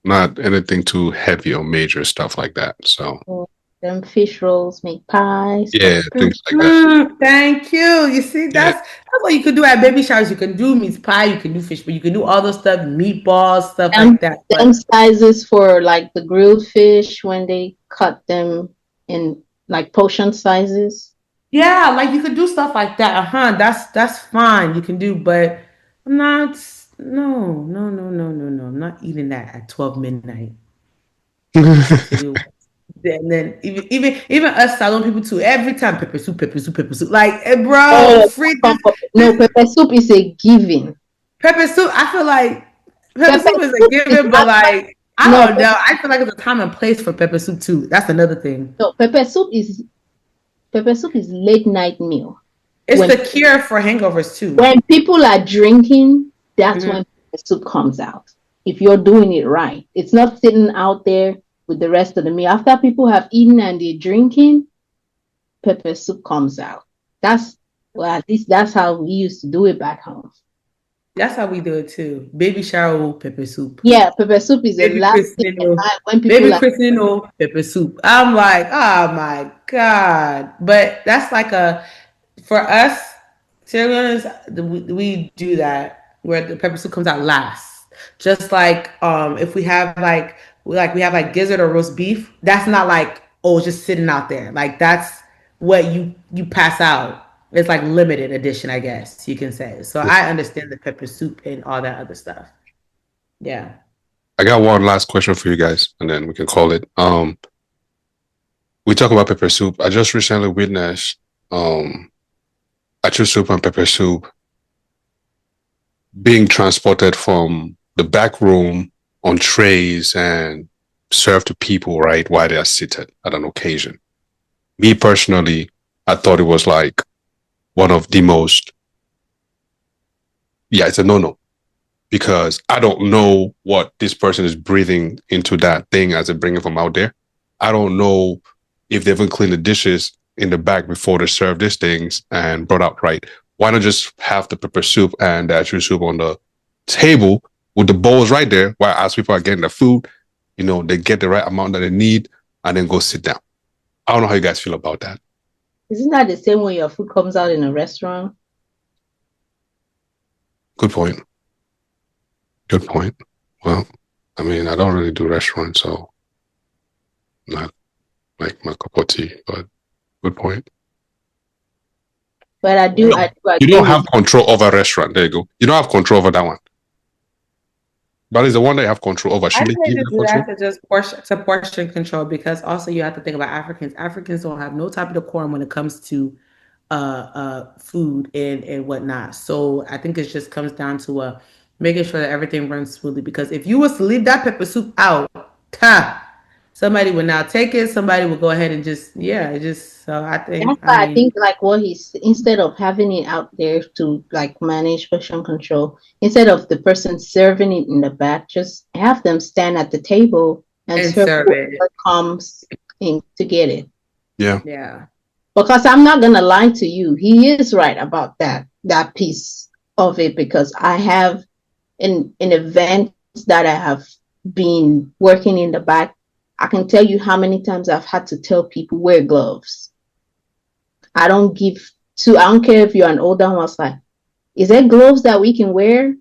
not anything too heavy or major stuff like that. So them fish rolls, make pies. Yeah, things like that. Thank you. You see, that's what you could do at baby showers. You can do meat pie, you can do fish, but you can do all those stuff, meatballs, stuff like that. Them sizes for like the grilled fish when they cut them in like portion sizes. Yeah, like you could do stuff like that. That's fine. You can do, but I'm not. No. I'm not eating that at 12 midnight. And then even us salon people too. Every time pepper soup. Like, bro, free. No, pepper soup is a giving. Pepper soup. I feel like pepper soup is a given, but like I don't know. I feel like it's a time and place for pepper soup too. That's another thing. No, pepper soup is late night meal. It's the cure for hangovers too. When people are drinking, that's when pepper soup comes out. If you're doing it right, it's not sitting out there with the rest of the meal. After people have eaten and they're drinking, pepper soup comes out. At least that's how we used to do it back home. That's how we do it too. Baby shower pepper soup. Yeah, pepper soup is baby a last thing when people christening pepper soup. I'm like, oh my God. But that's like for us, Syrians, we do that where the pepper soup comes out last. Just like if we have we have like gizzard or roast beef, that's not like just sitting out there. Like that's what you pass out. It's like limited edition, I guess you can say. So I understand the pepper soup and all that other stuff. Yeah. I got one last question for you guys, and then we can call it. We talk about pepper soup. I just recently witnessed achu soup and pepper soup being transported from the back room on trays and served to people right while they are seated at an occasion. Me personally, I thought it was like one of the most, it's a no-no, because I don't know what this person is breathing into that thing as they bring it from out there. I don't know if they even cleaned the dishes in the back before they serve these things and brought out right. Why not just have the pepper soup and the achu soup on the table with the bowls right there, while as people are getting the food, they get the right amount that they need. and then go sit down. I don't know how you guys feel about that. Isn't that the same when your food comes out in a restaurant? Good point. Good point. Well, I mean, I don't really do restaurants, so not like my cup of tea, but good point. But I do You agree don't have control over a restaurant. There you go. You don't have control over that one. But it's the one that you have control over. I say to do that to just portion control, because also you have to think about Africans. Africans don't have no type of decorum when it comes to food and whatnot. So I think it just comes down to making sure that everything runs smoothly. Because if you was to leave that pepper soup out, somebody would now take it. Somebody would go ahead and just so I think that's why I think like what he's, instead of having it out there to like manage portion control, instead of the person serving it in the back, just have them stand at the table and serve it comes in to get it. Yeah. Because I'm not gonna lie to you, he is right about that piece of it, because I have in events that I have been working in the back, I can tell you how many times I've had to tell people wear gloves. I don't care if you're an older one, it's like, is there gloves that we can wear?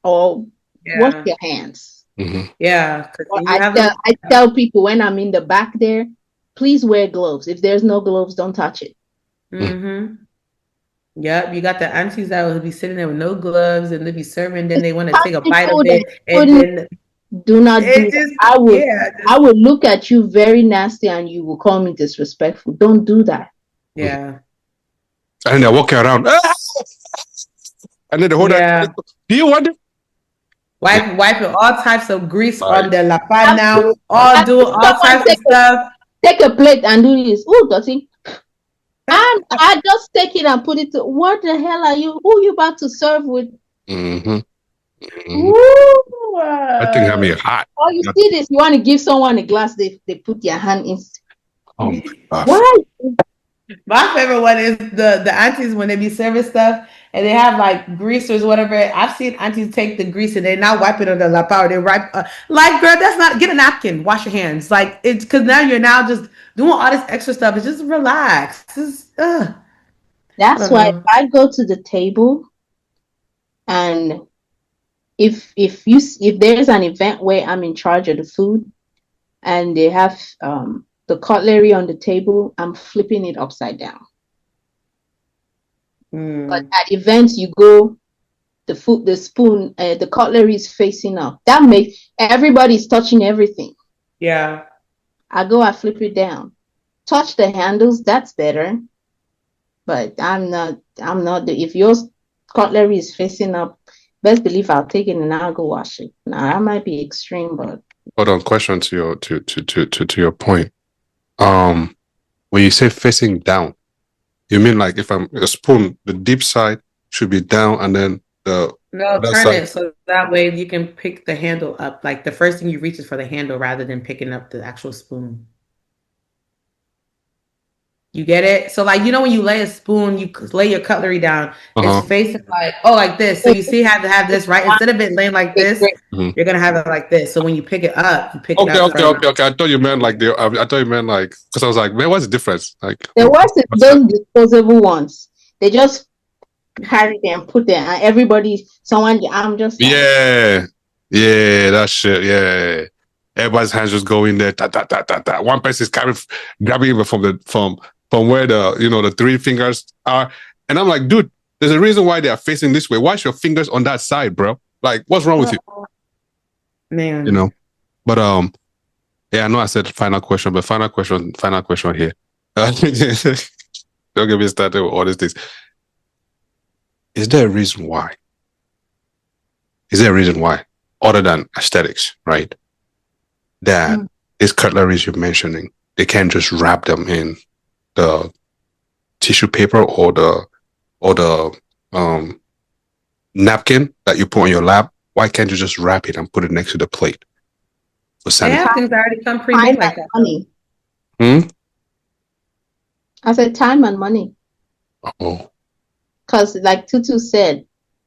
Or wash your hands. Mm-hmm. Yeah. I tell people when I'm in the back there, please wear gloves. If there's no gloves, don't touch it. Mm-hmm. Yep, you got the aunties that will be sitting there with no gloves and they'll be serving, then they want to take a bite of it, and then do not do that. I would look at you very nasty and you will call me disrespectful. Don't do that. Yeah. And they're walking around. And then the whole do you want it? Wiping all types of grease on their lapa now, doing all types of stuff. Take a plate and do this. Oh, dirty. And I just take it and put it to, what the hell are you? Who you about to serve with? Mm-hmm. Ooh, I think I'm hot. Oh, you see this? You want to give someone a glass, they put their hand in. Oh my gosh. Why? My favorite one is the aunties when they be serving stuff and they have like greasers, whatever. I've seen aunties take the grease and they're not wiping on the lapel. They wipe like, girl, that's not, get a napkin, wash your hands. Like, it's because now you're now just doing all this extra stuff. It's just relax. That's why if I go to the table and if there's an event where I'm in charge of the food and they have the cutlery on the table, I'm flipping it upside down. But at events, you go, the spoon, the cutlery is facing up. That makes everybody's touching everything. Yeah. I flip it down. Touch the handles, that's better. But I'm not if your cutlery is facing up, best believe I'll take it and I'll go wash it. Now that might be extreme, but hold on, question to your point. When you say facing down, you mean like if I'm a spoon, the deep side should be down and then turn it so that way you can pick the handle up. Like the first thing you reach is for the handle rather than picking up the actual spoon. You get it? So like, when you lay a spoon, you lay your cutlery down, it's facing like this. So you see how to have this, right? Instead of it laying like this, you're going to have it like this. So when you pick it up, you pick it up. Okay. I thought you meant like, because I was like, man, what's the difference? Like, the worst is those disposable ones. They just carry them, put them, and I'm just like, yeah, that shit, yeah. Everybody's hands just go in there, ta. One person is grabbing it from where the three fingers are. And I'm like, dude, there's a reason why they are facing this way. Why is your fingers on that side, bro? Like, what's wrong with you? Man. But I know I said final question, but final question here. Don't get me started with all these things. Is there a reason why? Other than aesthetics, right? That these cutleries you're mentioning, they can't just wrap them in the tissue paper or the napkin that you put on your lap. Why can't you just wrap it and put it next to the plate? They have things that already come pre-made like that. Money. I said time and money. Oh. Because like Tutu said,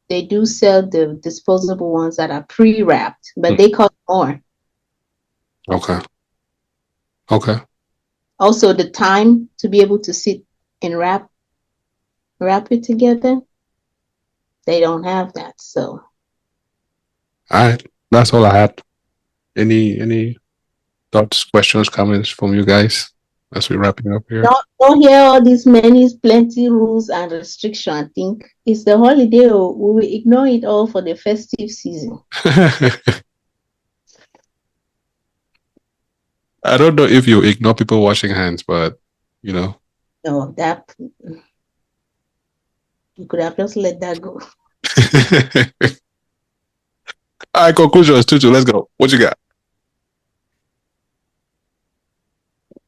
they do sell the disposable ones that are pre-wrapped, but they cost more. Okay. Okay. Also, the time to be able to sit and wrap it together, they don't have that. So, All right. That's all I had. Any thoughts, questions, comments from you guys as we're wrapping up here? don't hear all these many plenty rules and restrictions. I think it's the holiday. We will ignore it all for the festive season. I don't know if you ignore people washing hands, but you know. No, that you could have just let that go. All right, conclusions, Tutu. Let's go. What you got?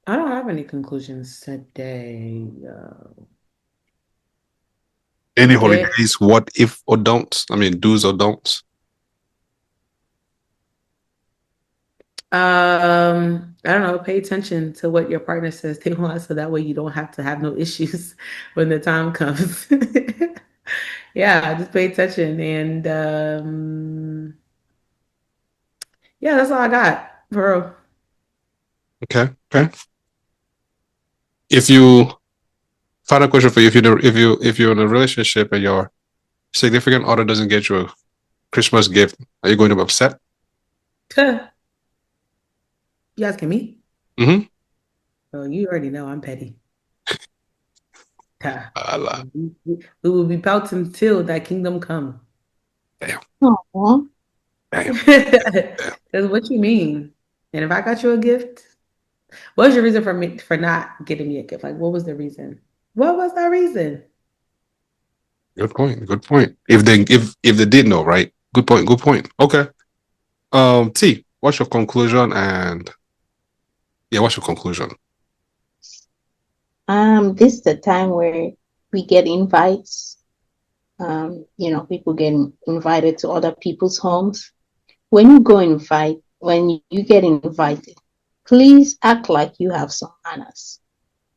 I don't have any conclusions today. Any holidays? What if or don'ts? I mean, do's or don'ts? I don't know. Pay attention to what your partner says they want, so that way you don't have to have no issues when the time comes. Yeah, just pay attention, and yeah, that's all I got, bro. Okay. Okay. If you final question for you, if you're in a relationship and your significant other doesn't get you a Christmas gift, are you going to be upset? You asking me? Mm-hmm. Oh, you already know I'm petty. Allah. We will be pouting till that kingdom come. Damn. Aww. Damn. That's what you mean. And if I got you a gift, what was your reason for not getting me a gift? Like, what was the reason? What was that reason? Good point. Good point. If they did know, right? Good point. Good point. Okay. T, what's your conclusion? And yeah, what's your conclusion? This is the time where we get invites. People get invited to other people's homes. When you get invited, please act like you have some manners.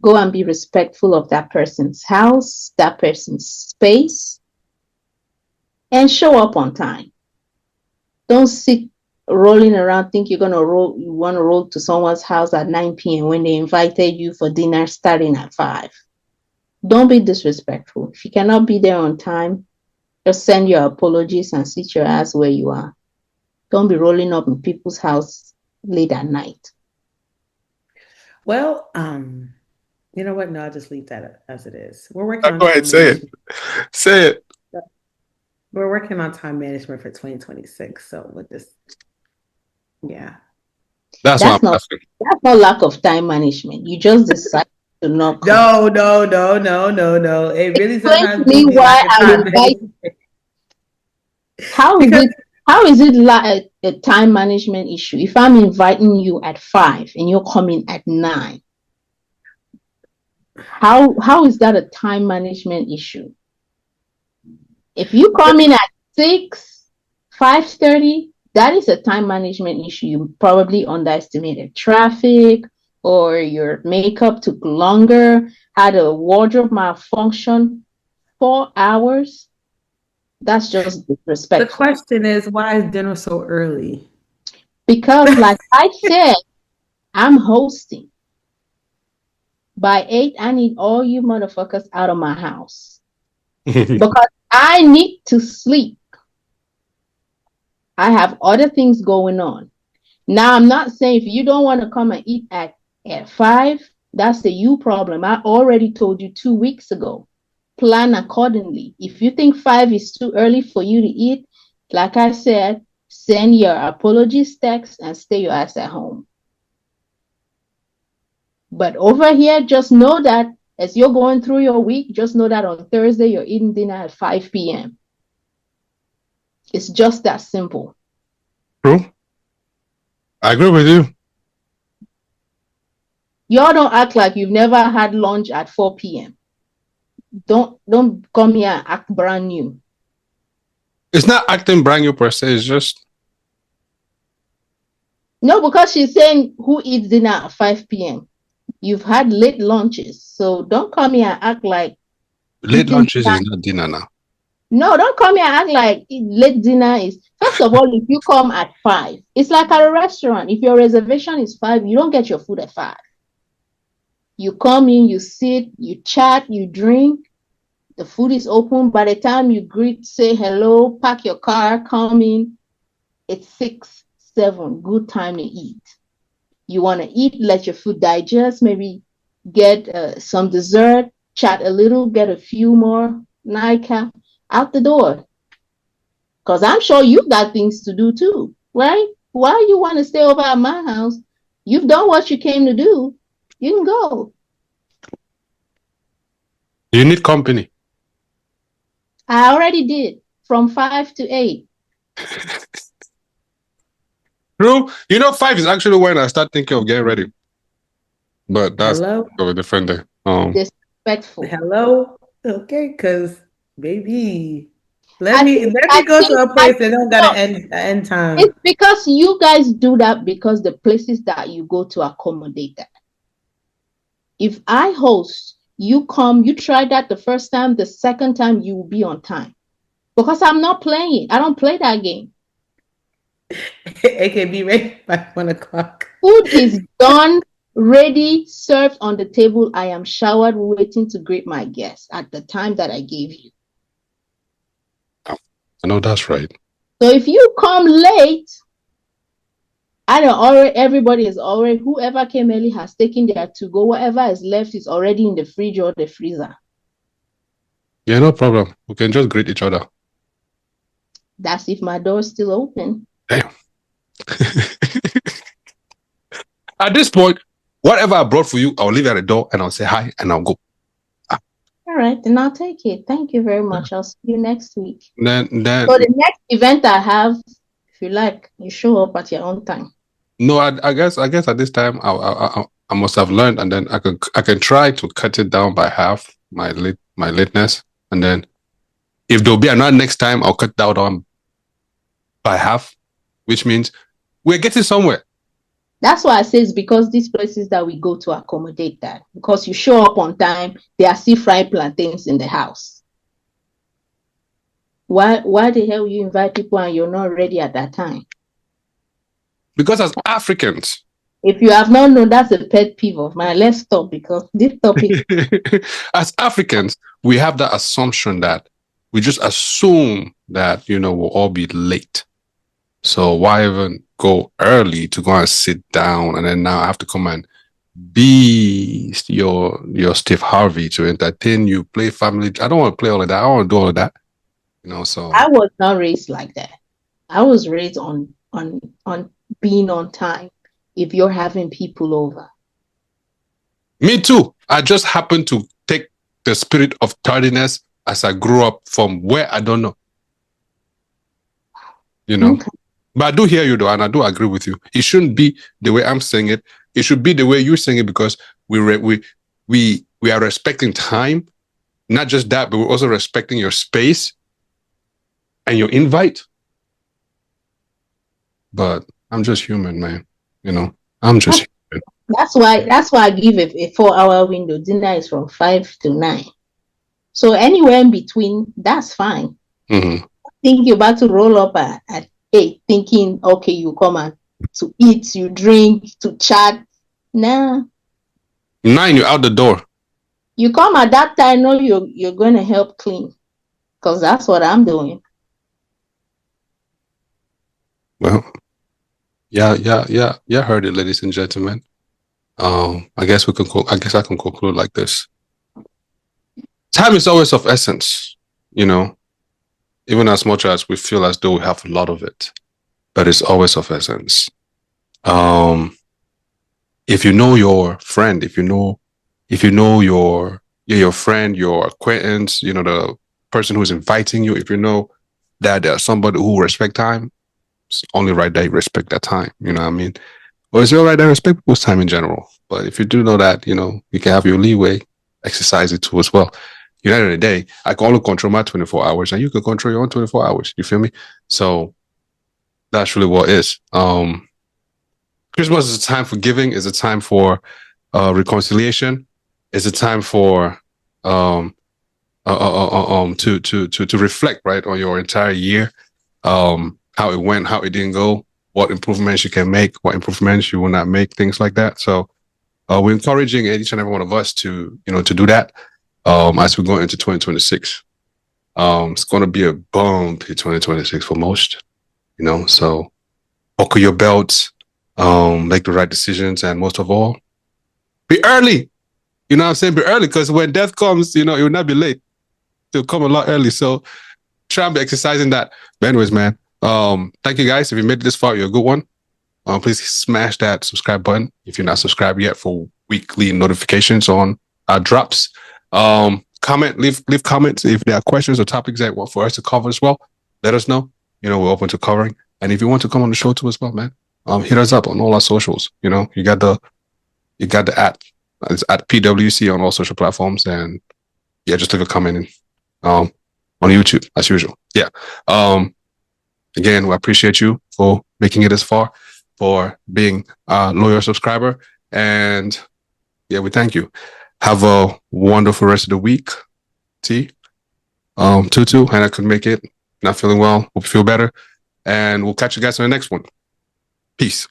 Go and be respectful of that person's house, that person's space, and show up on time. Don't sit rolling around, think you want to roll to someone's house at 9 p.m. when they invited you for dinner starting at 5. Don't be disrespectful. If you cannot be there on time, just send your apologies and sit your ass where you are. Don't be rolling up in people's house late at night. Well, you know what? No, I'll just leave that as it is. We're working on Go ahead, say it. Say it. We're working on time management for 2026. So with this, yeah. That's not lack of time management. You just decide to not come. No. It really sometimes me why I invite. How is it like a time management issue? If I'm inviting you at 5 and you're coming at 9, how is that a time management issue? If you come in at 6, 5:30, that is a time management issue. You probably underestimated traffic, or your makeup took longer, had a wardrobe malfunction. 4 hours. That's just disrespectful. The question is, why is dinner so early? Because, like I said, I'm hosting. By 8, I need all you motherfuckers out of my house. Because I need to sleep. I have other things going on. Now, I'm not saying if you don't want to come and eat at 5, that's the you problem. I already told you 2 weeks ago. Plan accordingly. If you think 5 is too early for you to eat, like I said, send your apologies text and stay your ass at home. But over here, just know that as you're going through your week, just know that on Thursday, you're eating dinner at 5 p.m. It's just that simple. True. I agree with you. Y'all don't act like you've never had lunch at 4 p.m. Don't come here and act brand new. It's not acting brand new per se. It's just no, because she's saying who eats dinner at 5 p.m. You've had late lunches, so don't come here and act like late lunches is not dinner now. No, don't come here and act like late dinner is. First of all, if you come at 5, it's like at a restaurant. If your reservation is 5, you don't get your food at 5. You come in, you sit, you chat, you drink. The food is open. By the time you greet, say hello, park your car, come in. It's 6, 7. Good time to eat. You want to eat, let your food digest, maybe get some dessert, chat a little, get a few more nightcap, out the door. Because I'm sure you've got things to do too, right? Why you want to stay over at my house? You've done what you came to do. You can go. You need company. I already did from 5 to 8. True. 5 is actually when I start thinking of getting ready. But that's a different day. Disrespectful. Hello. Okay, because baby, let me go to a place that don't got an end time. It's because you guys do that because the places that you go to accommodate that. If I host, you come, you try that the first time, the second time you will be on time. Because I'm not playing. I don't play that game. It can be ready by 1 o'clock. Food is done, ready, served on the table. I am showered, waiting to greet my guests at the time that I gave you. I know that's right. So if you come late, everybody is already, whoever came early has taken their to-go. Whatever is left is already in the fridge or the freezer. Yeah, no problem. We can just greet each other. That's if my door's still open. Damn. At this point, whatever I brought for you, I'll leave it at the door and I'll say hi and I'll go. All right, then I'll take it. Thank you very much. I'll see you next week. Then so the next event I have, if you like, you show up at your own time. No, I guess at this time I must have learned, and then I can try to cut it down by half my lateness, and then if there'll be another next time, I'll cut that down by half, which means we're getting somewhere. That's why I say it's because these places that we go to accommodate that. Because you show up on time, they are still fried plantains in the house. Why the hell you invite people and you're not ready at that time? Because as Africans, if you have not known, that's a pet peeve of mine. Let's stop because this topic. As Africans, we have that assumption that we just assume that we'll all be late. So why even go early to go and sit down, and then now I have to come and be your Steve Harvey to entertain you, play family. I don't want to play all of that. I don't want to do all of that. So I was not raised like that. I was raised on being on time if you're having people over. Me too. I just happen to take the spirit of tardiness as I grew up from where I don't know. Okay. But I do hear you though, and I do agree with you. It shouldn't be the way I'm saying it. It should be the way you're saying it, because we are respecting time. Not just that, but we're also respecting your space and your invite. But I'm just human, man. I'm just human. That's why I give a 4-hour window. Dinner is from 5 to 9. So anywhere in between, that's fine. Mm-hmm. I think you're about to roll up at 8, thinking, okay, you come and to eat, you drink, to chat. Nah. 9, you're out the door. You come at that time, know you're going to help clean, because that's what I'm doing. Well, yeah. Heard it, ladies and gentlemen. I guess I can conclude like this. Time is always of essence, even as much as we feel as though we have a lot of it, but it's always of essence. If you know your friend, if you know your friend, your acquaintance, the person who's inviting you, if you know that there's somebody who respect time, it's only right that you respect that time. You know what I mean? Well, it's all right that you respect people's time in general. But if you do know that, you can have your leeway, exercise it too as well. At the end of the day, I can only control my 24 hours, and you can control your own 24 hours. You feel me? So that's really what it is. Christmas is a time for giving. It's a time for reconciliation. It's a time for to reflect, right, on your entire year, how it went, how it didn't go, what improvements you can make, what improvements you will not make, things like that. So we're encouraging each and every one of us to, to do that as we go into 2026. It's going to be a bumpy 2026 for most, so buckle your belts, make the right decisions, and most of all, be early. You know what I'm saying? Be early, because when death comes, it will not be late. It'll come a lot early. So try and be exercising that. But anyways, man, thank you guys. If you made it this far, you're a good one. Please smash that subscribe button if you're not subscribed yet for weekly notifications on our drops. Comment, leave comments if there are questions or topics that want for us to cover as well. Let us know. We're open to covering. And if you want to come on the show too as well, man, hit us up on all our socials. You got the at. It's at PWC on all social platforms, and yeah, just leave a comment on YouTube as usual. Yeah. Again, we appreciate you for making it this far, for being a loyal subscriber, and yeah, we thank you. Have a wonderful rest of the week. Tutu, and I could make it. Not feeling well. Hope you feel better, and we'll catch you guys on the next one. Peace.